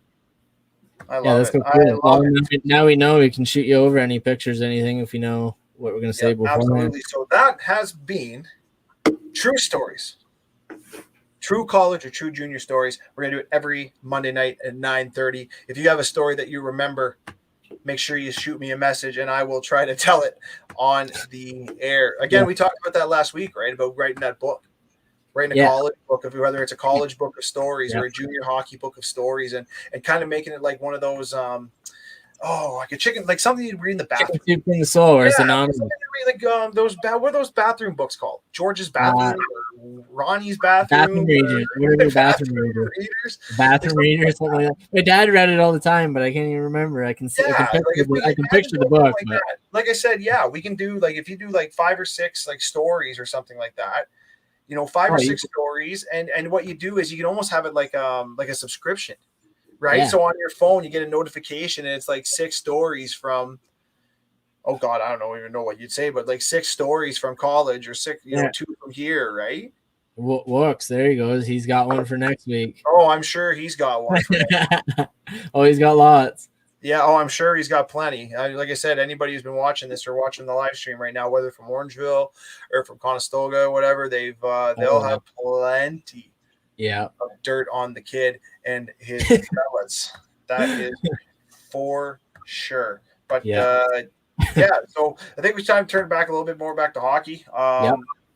I love it. Now we know we can shoot you over any pictures, anything if you know what we're gonna say before. Absolutely. So that has been True Stories. True college or true junior stories. We're going to do it every Monday night at 9:30. If you have a story that you remember, make sure you shoot me a message and I will try to tell it on the air. Again, we talked about that last week, right? About writing that book, writing a college book, whether it's a college book of stories or a junior hockey book of stories, and kind of making it like one of those like a chicken, like something you'd read in the bathroom. Chicken soup in the soul, or anonymous. What are those bathroom books called? George's bathroom, or Ronnie's bathroom. Bathroom readers. Bathroom readers, something like that. My dad read it all the time, but I can't even remember. I can picture the book. Like I said, we can do if you do 5 or 6 stories or something like that. 5 or 6 stories, and what you do is you can almost have it like a subscription, right? Yeah. So on your phone you get a notification and it's like 6 stories from, oh god, I don't even know what you'd say, but like 6 stories from college, or 6, 2 from here, right? Works. There he goes. He's got one for next week. Oh, I'm sure he's got one for next week. Oh, he's got lots. Yeah, oh, I'm sure he's got plenty. Like I said, anybody who's been watching this or watching the live stream right now, whether from Orangeville or from Conestoga or whatever, they'll have plenty of dirt on the kid and his fellas. That is for sure. But yeah, so I think it's time to turn back a little bit more back to hockey.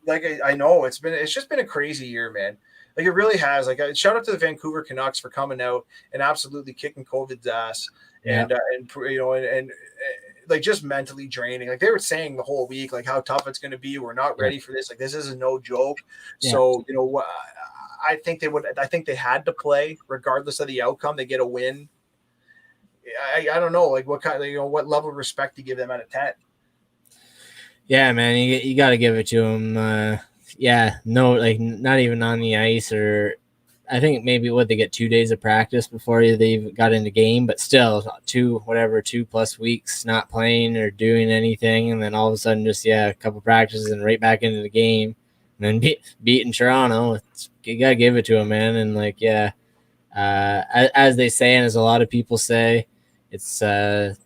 Like I know it's just been a crazy year, man. Like it really has. Like shout out to the Vancouver Canucks for coming out and absolutely kicking COVID's ass. And like just mentally draining. Like they were saying the whole week, like how tough it's going to be. We're not ready for this. Like this is no joke. So what I think they had to play regardless of the outcome. They get a win. I don't know, like what kind of, what level of respect to give them out of 10. Yeah, man, you got to give it to them. No, like not even on the ice, or I think maybe they get 2 days of practice before they got into game, but still 2+ weeks not playing or doing anything, and then all of a sudden just a couple practices and right back into the game, and then beating Toronto. You gotta give it to them, man. And like as they say, and as a lot of people say, it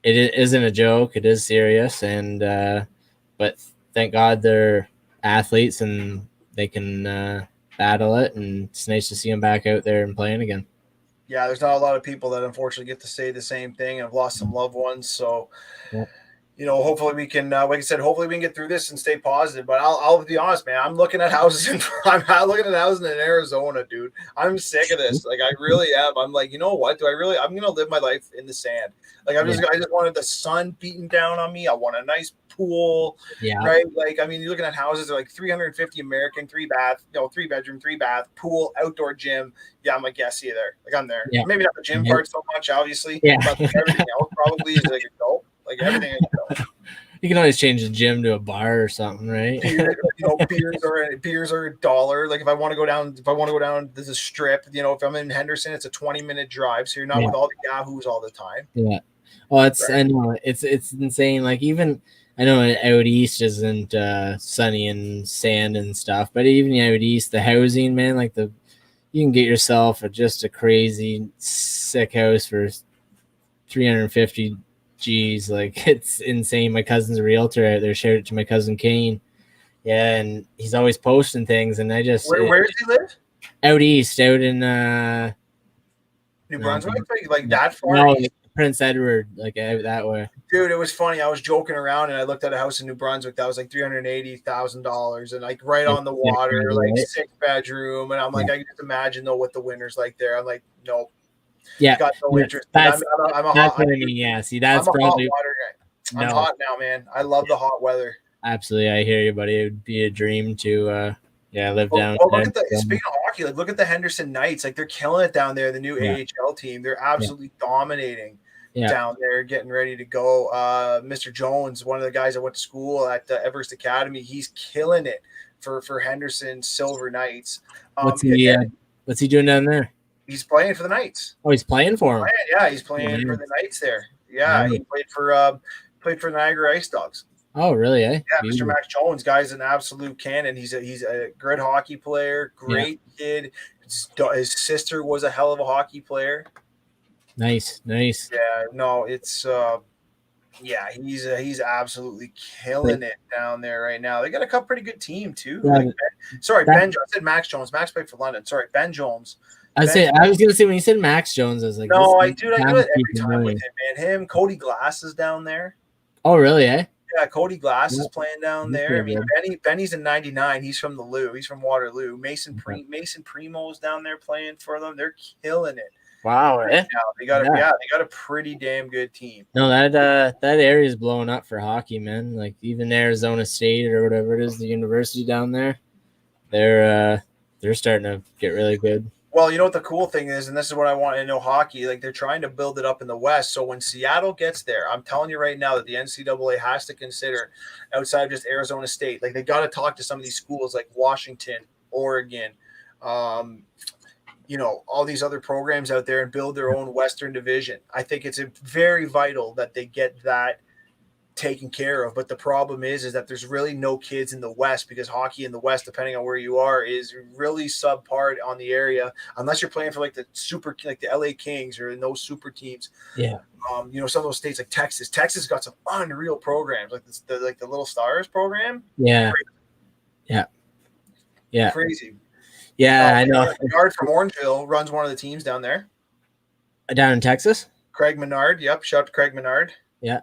isn't a joke. It is serious, and but thank God they're athletes and they can battle it, and it's nice to see them back out there and playing again. Yeah, there's not a lot of people that unfortunately get to say the same thing and have lost some loved ones. So, hopefully we can, like I said, hopefully we can get through this and stay positive. But I'll be honest, man, I'm looking at houses in Arizona, dude. I'm sick of this. Like I really am. I'm like, you know what? I'm gonna live my life in the sand. Like I just wanted the sun beating down on me. I want a nice pool, right? Like, I mean, you're looking at houses that are like 350 American, 3 bedroom, 3 bath, pool, outdoor gym. Yeah, I'm like, see you there. Like I'm there. Yeah. Maybe not the gym part so much, obviously. Yeah. But everything else probably is like a go. Like everything is a go. You can always change the gym to a bar or something, right? Beers are $1. Like if I want to go down, there's a strip. If I'm in Henderson, it's a 20-minute drive, so you're not with all the yahoos all the time. Yeah. Well, I know it's insane. Like even I know out east isn't sunny and sand and stuff, but even out east, the housing, man, like you can get yourself just a crazy sick house for 350 G's. Like it's insane. My cousin's a realtor out there. Shared it to my cousin Kane. Yeah, and he's always posting things, and I just where does he live? Out east, out in New Brunswick, like that far. No, Prince Edward, like out that way. Dude, it was funny. I was joking around and I looked at a house in New Brunswick that was like $380,000 and like right on the water, like 6 bedroom. And I'm like, I can just imagine though what the winter's like there. I'm like, nope. Yeah, got no interest. I'm a hot. Yeah, see, that's probably. Hot water guy. I'm hot now, man. I love the hot weather. Absolutely, I hear you, buddy. It would be a dream to live down. Look at speaking of hockey, like look at the Henderson Knights. Like they're killing it down there. The new AHL team. They're absolutely dominating. Down there, getting ready to go. Mr. Jones, one of the guys that went to school at Everest Academy, he's killing it for Henderson Silver Knights. What's he doing down there? He's playing for the Knights. Oh, he's playing for them. Yeah, he's playing for the Knights there. Yeah, he played for Niagara Ice Dogs. Oh, really? Yeah, Mr. Max Jones, guy's an absolute cannon. He's a great hockey player, great kid. His sister was a hell of a hockey player. Nice. Yeah, no, it's he's absolutely killing it down there right now. They got a couple pretty good team too. Ben Jones. I said Max Jones. Max played for London. Sorry, Ben Jones. I was gonna say when you said Max Jones, I was like, no, I do it every time with him, man. Him, Cody Glass is down there. Oh, really? Eh? Yeah, Cody Glass is playing down there. I mean, Benny's in '99. He's from the Lou. He's from Waterloo. Mason Primo's down there playing for them. They're killing it. Wow, right now. They got a pretty damn good team. No, that area is blowing up for hockey, man. Like even Arizona State or whatever it is, the university down there, they're starting to get really good. Well, you know what the cool thing is, and this is what I want to know hockey, like they're trying to build it up in the West. So when Seattle gets there, I'm telling you right now that the NCAA has to consider outside of just Arizona State. Like they got to talk to some of these schools like Washington, Oregon, all these other programs out there and build their own Western division. I think it's very vital that they get that taken care of. But the problem is that there's really no kids in the West because hockey in the West, depending on where you are, is really subpar on the area unless you're playing for like the LA Kings or in those super teams. Yeah. Some of those states like Texas. Texas got some unreal programs like the Little Stars program. Yeah. Crazy. Yeah. Crazy. Yeah, I know. Menard from Orangeville runs one of the teams down there. Down in Texas? Craig Menard. Yep. Shout out to Craig Menard. Yeah.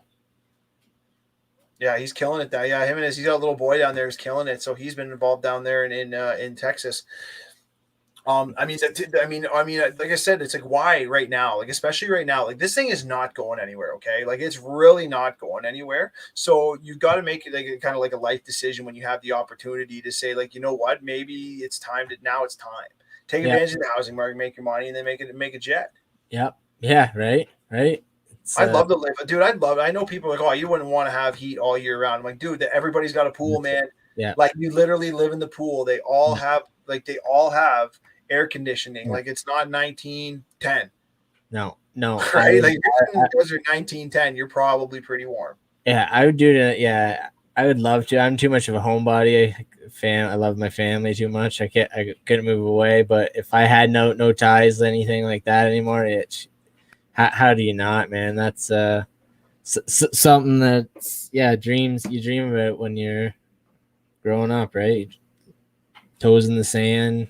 Yeah, he's killing it. Yeah, he's got a little boy down there who's killing it. So he's been involved down there in Texas. Like I said, it's like why right now, like especially right now, like this thing is not going anywhere. Okay, like it's really not going anywhere. So you've got to make it like kind of like a life decision when you have the opportunity to say like, you know what, maybe it's time it's time. Take advantage of the housing market, make your money, and then make a jet. Yep. Yeah. Right. I'd love to live, dude. I'd love it. I know people are like, oh, you wouldn't want to have heat all year round. I'm like, dude, everybody's got a pool, man. Yeah. Like you literally live in the pool. They all have air conditioning. Yeah. Like it's not 1910. No. Right? Like those are 1910. You're probably pretty warm. Yeah, I would do that. Yeah, I would love to. I'm too much of a homebody fan. I love my family too much. I couldn't move away. But if I had no ties, anything like that anymore, how do you not, man? That's something that's dreams. You dream about when you're growing up, right? Toes in the sand,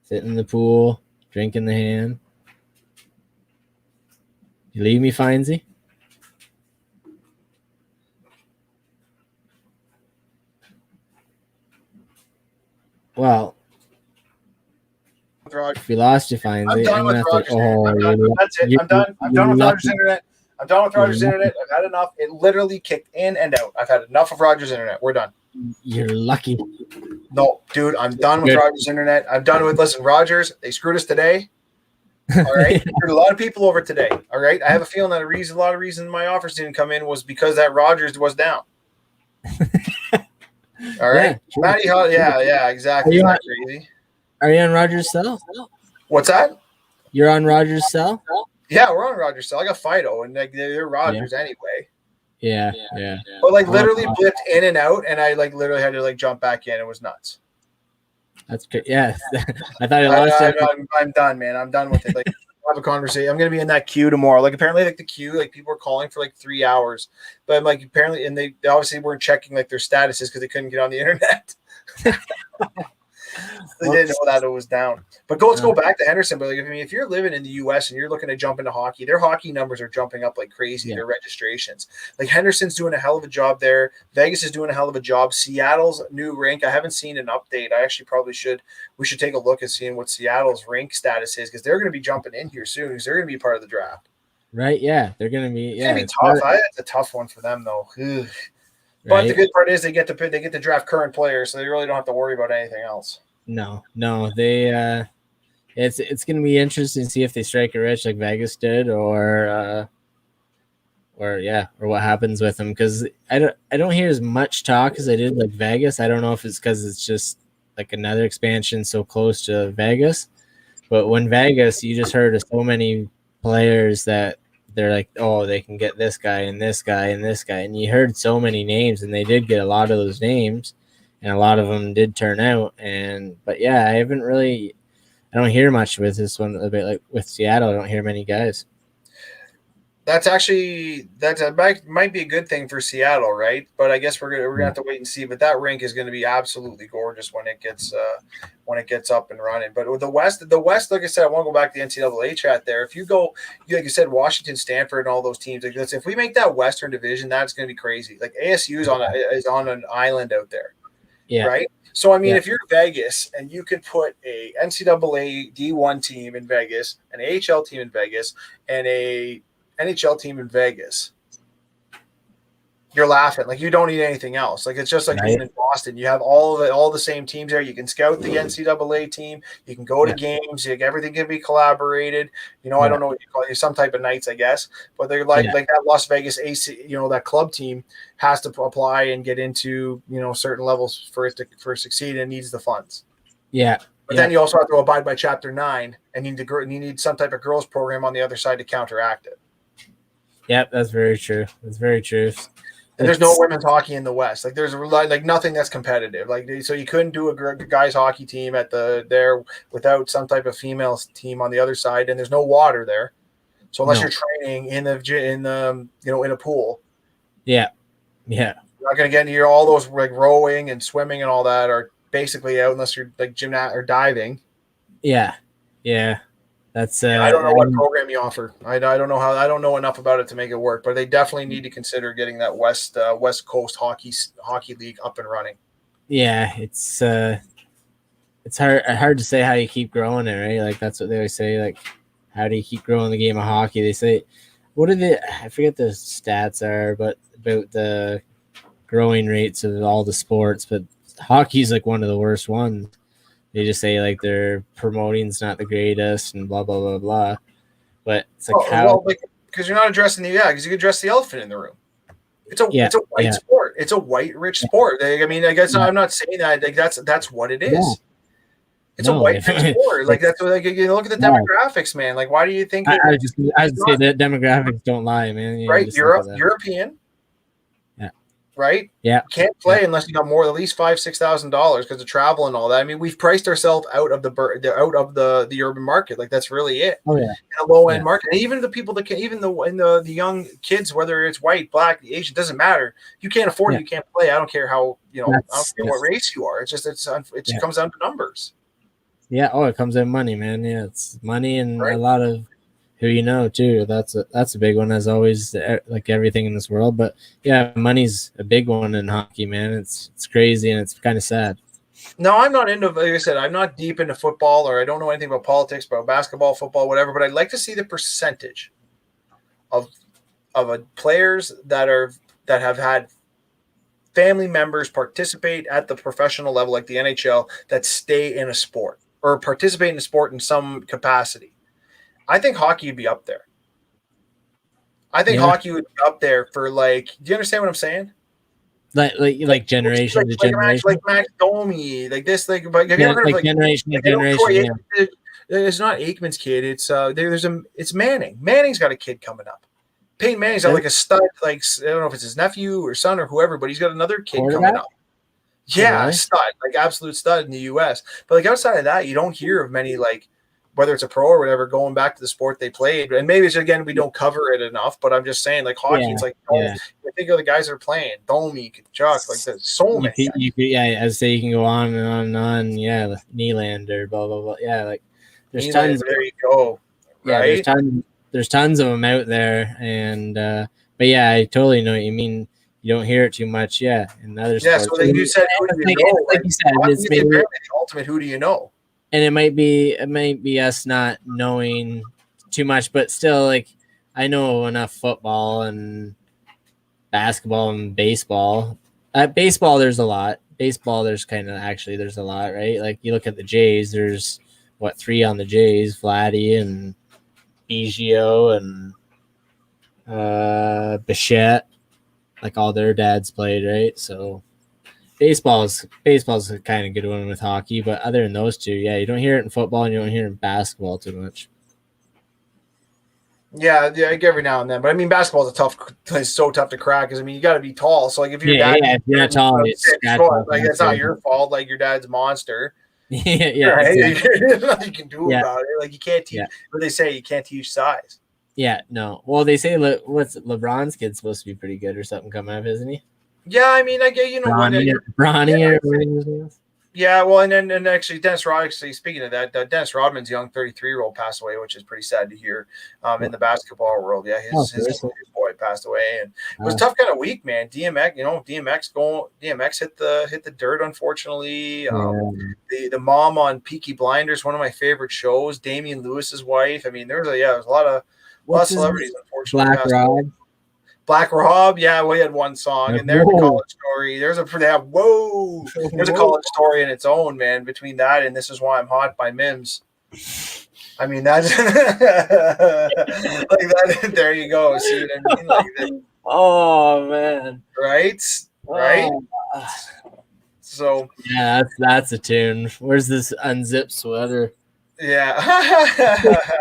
sitting in the pool, drinking the hand. You leave me, Findsy? Well, if we lost you, Findsy, I'm done with Rogers. That's it. I'm done. I'm done with Rogers Internet. I'm done with Rogers Internet. I've had enough. It literally kicked in and out. I've had enough of Rogers Internet. We're done. You're lucky. No, dude, I'm done with Rogers Internet. I'm done with, listen, Rogers, they screwed us today. All right. There's a lot of people over today. All right. I have a feeling that a lot of reason my offers didn't come in was because that Rogers was down. All right. Yeah, Matty, yeah, exactly. Isn't that crazy? Are you on Rogers' cell? What's that? You're on Rogers' cell? Yeah, we're on Rogers' cell. I got Fido, and they're Rogers anyway. Yeah. But like literally blipped in and out, and I like literally had to like jump back in. It was nuts. That's good. Yeah, I thought I lost it. I'm done, man. I'm done with it. Like, have a conversation. I'm gonna be in that queue tomorrow. Like, apparently, like the queue, like people were calling for like 3 hours, but I'm like apparently, and they obviously weren't checking like their statuses because they couldn't get on the internet. They didn't know that it was down. But let's go back to Henderson. But like, if you're living in the U.S. and you're looking to jump into hockey, their hockey numbers are jumping up like crazy. Yeah. Their registrations, like Henderson's doing a hell of a job there. Vegas is doing a hell of a job. Seattle's new rink, I haven't seen an update. I actually probably should. We should take a look at seeing what Seattle's rink status is because they're going to be jumping in here soon. Because they're going to be part of the draft. Right? Yeah, they're going to be. It's going to be tough. It's a tough one for them though. Ugh. But right. The good part is they get to draft current players, so they really don't have to worry about anything else. No, they it's gonna be interesting to see if they strike it rich like Vegas did, or what happens with them, because I don't hear as much talk as I did like Vegas. I don't know if it's because it's just like another expansion so close to Vegas, but when Vegas, you just heard of so many players that they're like, oh, they can get this guy and this guy and this guy, and you heard so many names, and they did get a lot of those names. And a lot of them did turn out, but I don't hear much with this one. A bit like with Seattle, I don't hear many guys. That might be a good thing for Seattle, right? But I guess we're gonna have to wait and see. But that rink is going to be absolutely gorgeous when it gets up and running. But with the West, like I said, I want to go back to the NCAA chat there. If you go, like you said, Washington, Stanford, and all those teams, like if we make that Western Division, that's going to be crazy. Like ASU is on an island out there. Yeah. Right. So, I mean, if you're Vegas and you could put a NCAA D1 team in Vegas, an AHL team in Vegas, and a NHL team in Vegas, you're laughing. Like, you don't need anything else. Like, it's just like being in Boston. You have all the same teams there. You can scout the NCAA team. You can go to games. Everything can be collaborated. I don't know what you call it, some type of nights, I guess. But they're like that Las Vegas AC, that club team has to apply and get into, certain levels for it to succeed, and needs the funds. Yeah. But then you also have to abide by Chapter 9, and you need some type of girls program on the other side to counteract it. Yep, that's very true. That's very true. And there's no women's hockey in the West. Like, there's like nothing that's competitive. Like, so you couldn't do a guys hockey team at there without some type of female team on the other side, and there's no water there. So unless you're training in a pool, you're not going to get near all those, like rowing and swimming and all that are basically out unless you're like gymnast or diving. Yeah. That's I don't know what program you offer. I don't know I don't know enough about it to make it work, but they definitely need to consider getting that West Coast hockey league up and running. Yeah, it's hard to say how you keep growing it, right? Like, that's what they always say. Like, how do you keep growing the game of hockey? They say, I forget the stats are, but about the growing rates of all the sports, but hockey's like one of the worst ones. They just say like their promoting's not the greatest and blah blah blah blah. But it's like because you're not addressing because you can address the elephant in the room. It's a white sport. It's a white rich sport. I mean, I guess I'm not saying that. Like, that's what it is. Yeah. It's a white rich sport. Like, that's what, like, you look at the demographics, man. Like, why do you think? I just say that demographics don't lie, man. Right, European. Right? Yeah. You can't play unless you got more, at least $5,000-$6,000 because of travel and all that. I mean, we've priced ourselves out of the urban market. Like, that's really it. Oh yeah. In a low end market, and even the people that can, even the young kids, whether it's white, black, Asian, doesn't matter. You can't afford it. You can't play. I don't care how I don't care what race you are. It's just it comes down to numbers. Yeah. Oh, it comes in money, man. Yeah, it's money and a lot of who you know too. That's a big one, as always, like everything in this world. But yeah, money's a big one in hockey, man. It's crazy and it's kind of sad. No, I'm not into, like I said, I'm not deep into football, or I don't know anything about politics, about basketball, football, whatever. But I'd like to see the percentage of players that have had family members participate at the professional level, like the NHL, that stay in a sport or participate in a sport in some capacity. I think hockey would be up there. I think hockey would be up there for, like, do you understand what I'm saying? Like generation to generation, like Max Domi, like this, like, have you ever heard of, like, generation to generation? It's not Aikman's kid. It's Manning. Manning's got a kid coming up. Peyton Manning's got like a stud, like, I don't know if it's his nephew or son or whoever, but he's got another kid coming up. Yeah, stud, like absolute stud in the U.S. But like outside of that, you don't hear of many, like, whether it's a pro or whatever, going back to the sport they played. And maybe it's, again, we don't cover it enough, but I'm just saying, like, hockey, it's like, I think of the guys that are playing, Domi, Kachuk, like, there's so many. As I say, you can go on and on and on. Yeah, Nylander, blah, blah, blah. Yeah, like, there's tons. There you go. Right? Yeah, there's tons of them out there. And, but yeah, I totally know what you mean. You don't hear it too much. Yeah. And other sports. So like you said, who do you know? Like you said, it's maybe the ultimate, who do you know? And it might be us not knowing too much, but still, like, I know enough football and basketball and baseball. Baseball, there's a lot. Baseball, there's a lot, right? Like, you look at the Jays, there's 3 on the Jays, Vladdy and Biggio and Bichette, like, all their dads played, right? So baseball's a kind of good one with hockey, but other than those two, you don't hear it in football and you don't hear it in basketball too much. Yeah, like every now and then. But I mean, basketball is so tough to crack, because I mean, you got to be tall. So like, if your if you're not tall, like, it's not your fault. Like, your dad's a monster. Right? Nothing you can do about it. Like, you can't teach. What they say, you can't teach size. Yeah, no. Well, they say LeBron's kid's supposed to be pretty good or something coming up, isn't he? Yeah, I mean, I get, Bronny. Yeah, well, and actually, Dennis Rodman. Speaking of that, Dennis Rodman's young 33-year-old passed away, which is pretty sad to hear. In the basketball world, his boy passed away, and it was a tough kind of week, man. DMX hit the dirt, unfortunately. The mom on Peaky Blinders, one of my favorite shows, Damian Lewis's wife. I mean, there was a lot of celebrities, unfortunately. Black Rod. Black Rob, yeah, we had one song, and there's a college story. There's a college story in its own, man. Between that and This Is Why I'm Hot by Mims. I mean, that's like that. There you go. See what I mean? Like that, oh man, right? So yeah, that's a tune. Where's this unzipped sweater? Yeah,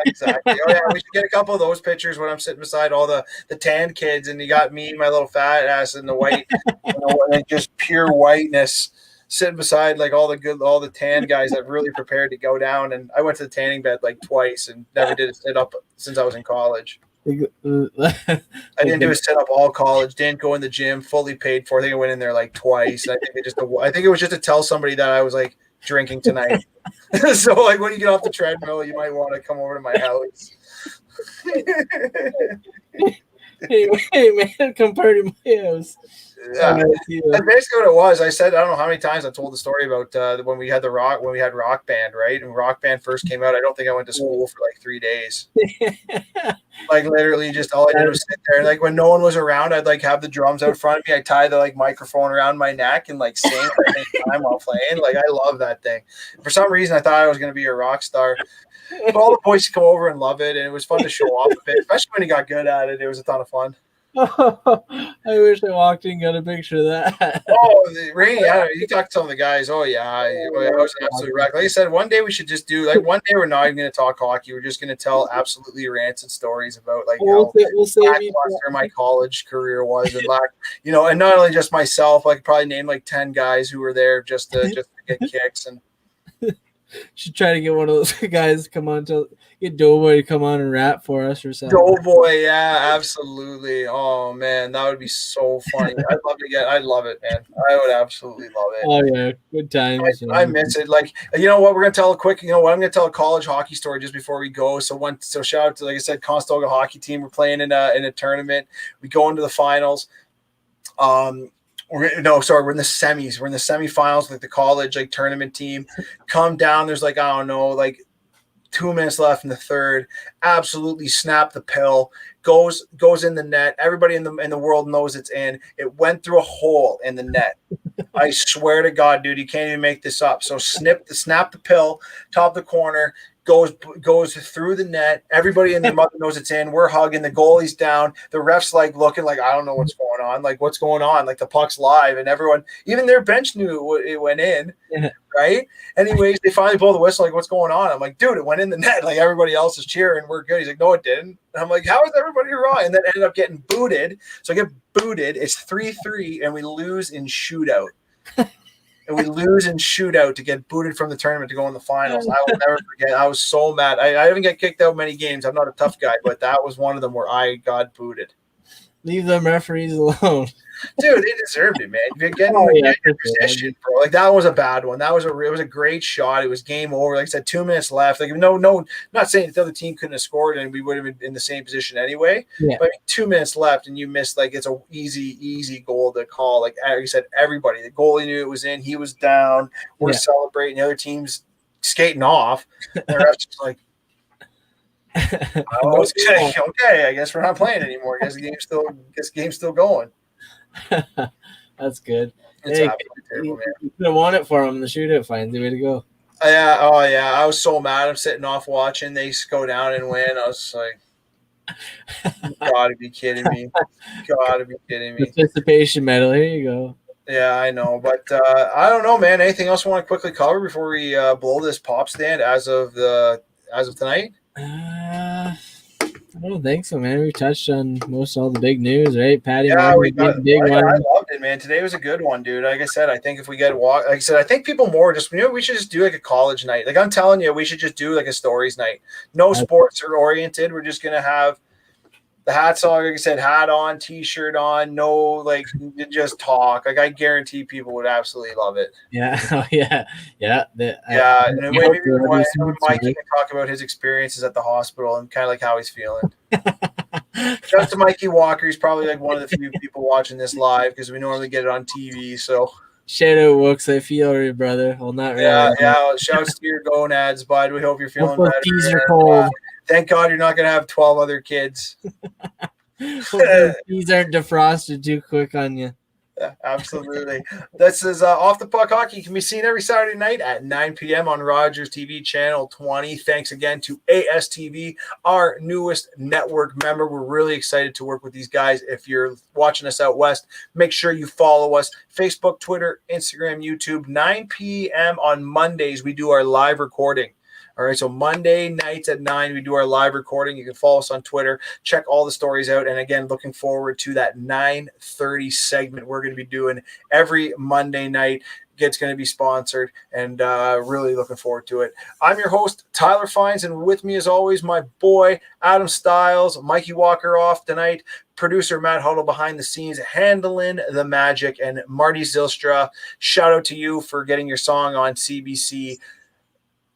exactly. Oh yeah, we should get a couple of those pictures when I'm sitting beside all the tan kids, and you got me, my little fat ass, in the white, like just pure whiteness, sitting beside like all the tan guys that really prepared to go down. And I went to the tanning bed like twice and never did a sit up since I was in college. I didn't do a sit up all college. Didn't go in the gym, fully paid for. I think I went in there like twice. I think it was just to tell somebody that I was like drinking tonight. So like when you get off the treadmill, you might want to come over to my house. hey man, come party to my house. Yeah, that's basically what it was. I said I don't know how many times I told the story about when we had Rock Band, right? And Rock Band first came out. I don't think I went to school for like 3 days. Like literally, just all I did was sit there. Like when no one was around, I'd like have the drums out front of me. I tie the like microphone around my neck and like sing at the same time while playing. Like I love that thing. For some reason, I thought I was going to be a rock star. But all the boys come over and love it, and it was fun to show off a bit, especially when he got good at it. It was a ton of fun. I wish I walked in and got a picture of that. Rainy, you talked to some of the guys. Oh yeah, I was absolutely wrecked. Like I said, one day we should just do one day we're not even going to talk hockey. We're just going to tell absolutely rancid stories about like how lackluster my college career was, and and not only just myself. I could probably name like 10 guys who were there just to get kicks and. Should try to get one of those guys to come on to get Doughboy to come on and rap for us or something. Doughboy, yeah, absolutely. Oh man, that would be so funny. I'd love it, man. I would absolutely love it. Oh yeah, good times. I miss it. Like, you know what? We're gonna tell a quick. You know what? I'm gonna tell a college hockey story just before we go. So shout out to, like I said, Conestoga hockey team. We're playing in a tournament. We go into the finals. We're in the semis. We're in the semifinals with the college like tournament team. Come down. There's like, I don't know, like 2 minutes left in the third. Absolutely snap the pill. Goes in the net. Everybody in the world knows it's in. It went through a hole in the net. I swear to God, dude, you can't even make this up. So snap the pill, top of the corner. Goes through the net. Everybody in their mother knows it's in. We're hugging. The goalie's down. The ref's like looking like, I don't know what's going on. Like, what's going on? Like the puck's live, and everyone, even their bench knew it went in. Yeah. Right. Anyways, they finally blow the whistle. Like, what's going on? I'm like, dude, it went in the net. Like everybody else is cheering. We're good. He's like, no, it didn't. And I'm like, how is everybody wrong? And then ended up getting booted. So I get booted. It's 3-3, and we lose in shootout. And we lose in shootout to get booted from the tournament to go in the finals. I will never forget. I was so mad. I didn't get kicked out many games. I'm not a tough guy, but that was one of them where I got booted. Leave them referees alone. Dude, they deserved it, man. You're getting your position, bro. Like that was a bad one. It was a great shot. It was game over. Like I said, 2 minutes left. Like no, not saying that the other team couldn't have scored and we would have been in the same position anyway. Yeah. But 2 minutes left and you missed, like it's a easy goal to call. Like you said, everybody, the goalie knew it was in. He was down. We're celebrating. The other team's skating off. And the ref's just like, okay, I guess we're not playing anymore. I guess the game's still going. That's good. It's absolutely terrible, man. You could have won it for them in the shootout. Finally, way to go. Yeah. Oh yeah. I was so mad. I'm sitting off watching. They go down and win. I was like, you gotta be kidding me. Participation medal. Here you go. Yeah, I know, but I don't know, man. Anything else you want to quickly cover before we blow this pop stand as of tonight? I don't think so, man. We touched on most all the big news, right? Patty, yeah, we got the big one. I loved it, man. Today was a good one, dude. Like I said, I think if we get like I said, I think people more just we should just do like a college night. Like I'm telling you, we should just do like a stories night. No sports are oriented. We're just gonna have the hats on, like I said, hat on, t-shirt on, no, like just talk. Like I guarantee people would absolutely love it. Yeah, And maybe Mike can talk about his experiences at the hospital and kind of like how he's feeling. Just to Mikey Walker, he's probably like one of the few people watching this live because we normally get it on TV. So shout out, Wooks. I feel you, brother. Well, not really. Yeah. Shouts to your gonads, bud. We hope you're feeling better. These are cold. Thank God you're not going to have 12 other kids. Hopefully these aren't defrosted too quick on you. Yeah, absolutely. This is Off the Puck Hockey. Can be seen every Saturday night at 9 p.m. on Rogers TV channel 20. Thanks again to ASTV, our newest network member. We're really excited to work with these guys. If you're watching us out west, make sure you follow us. Facebook, Twitter, Instagram, YouTube. 9 p.m. on Mondays, we do our live recording. All right, so Monday nights at 9, we do our live recording. You can follow us on Twitter. Check all the stories out. And again, looking forward to that 9:30 segment we're going to be doing every Monday night. It's going to be sponsored, and really looking forward to it. I'm your host, Tyler Fines, and with me as always, my boy, Adam Stiles, Mikey Walker off tonight, producer Matt Huddle behind the scenes, handling the magic, and Marty Zylstra. Shout out to you for getting your song on CBC.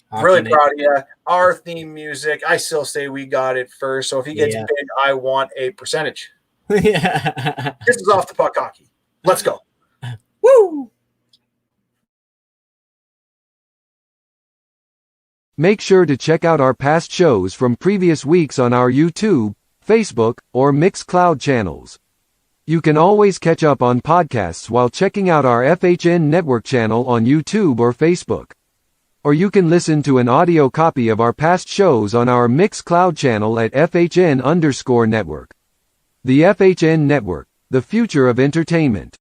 Really proud of you. Our theme music, I still say we got it first. So if he gets big, I want a percentage. Yeah. This is Off the Puck Hockey. Let's go. Woo! Make sure to check out our past shows from previous weeks on our YouTube, Facebook, or Mixcloud channels. You can always catch up on podcasts while checking out our FHN Network channel on YouTube or Facebook. Or you can listen to an audio copy of our past shows on our Mixcloud channel at FHN_network. The FHN Network, the future of entertainment.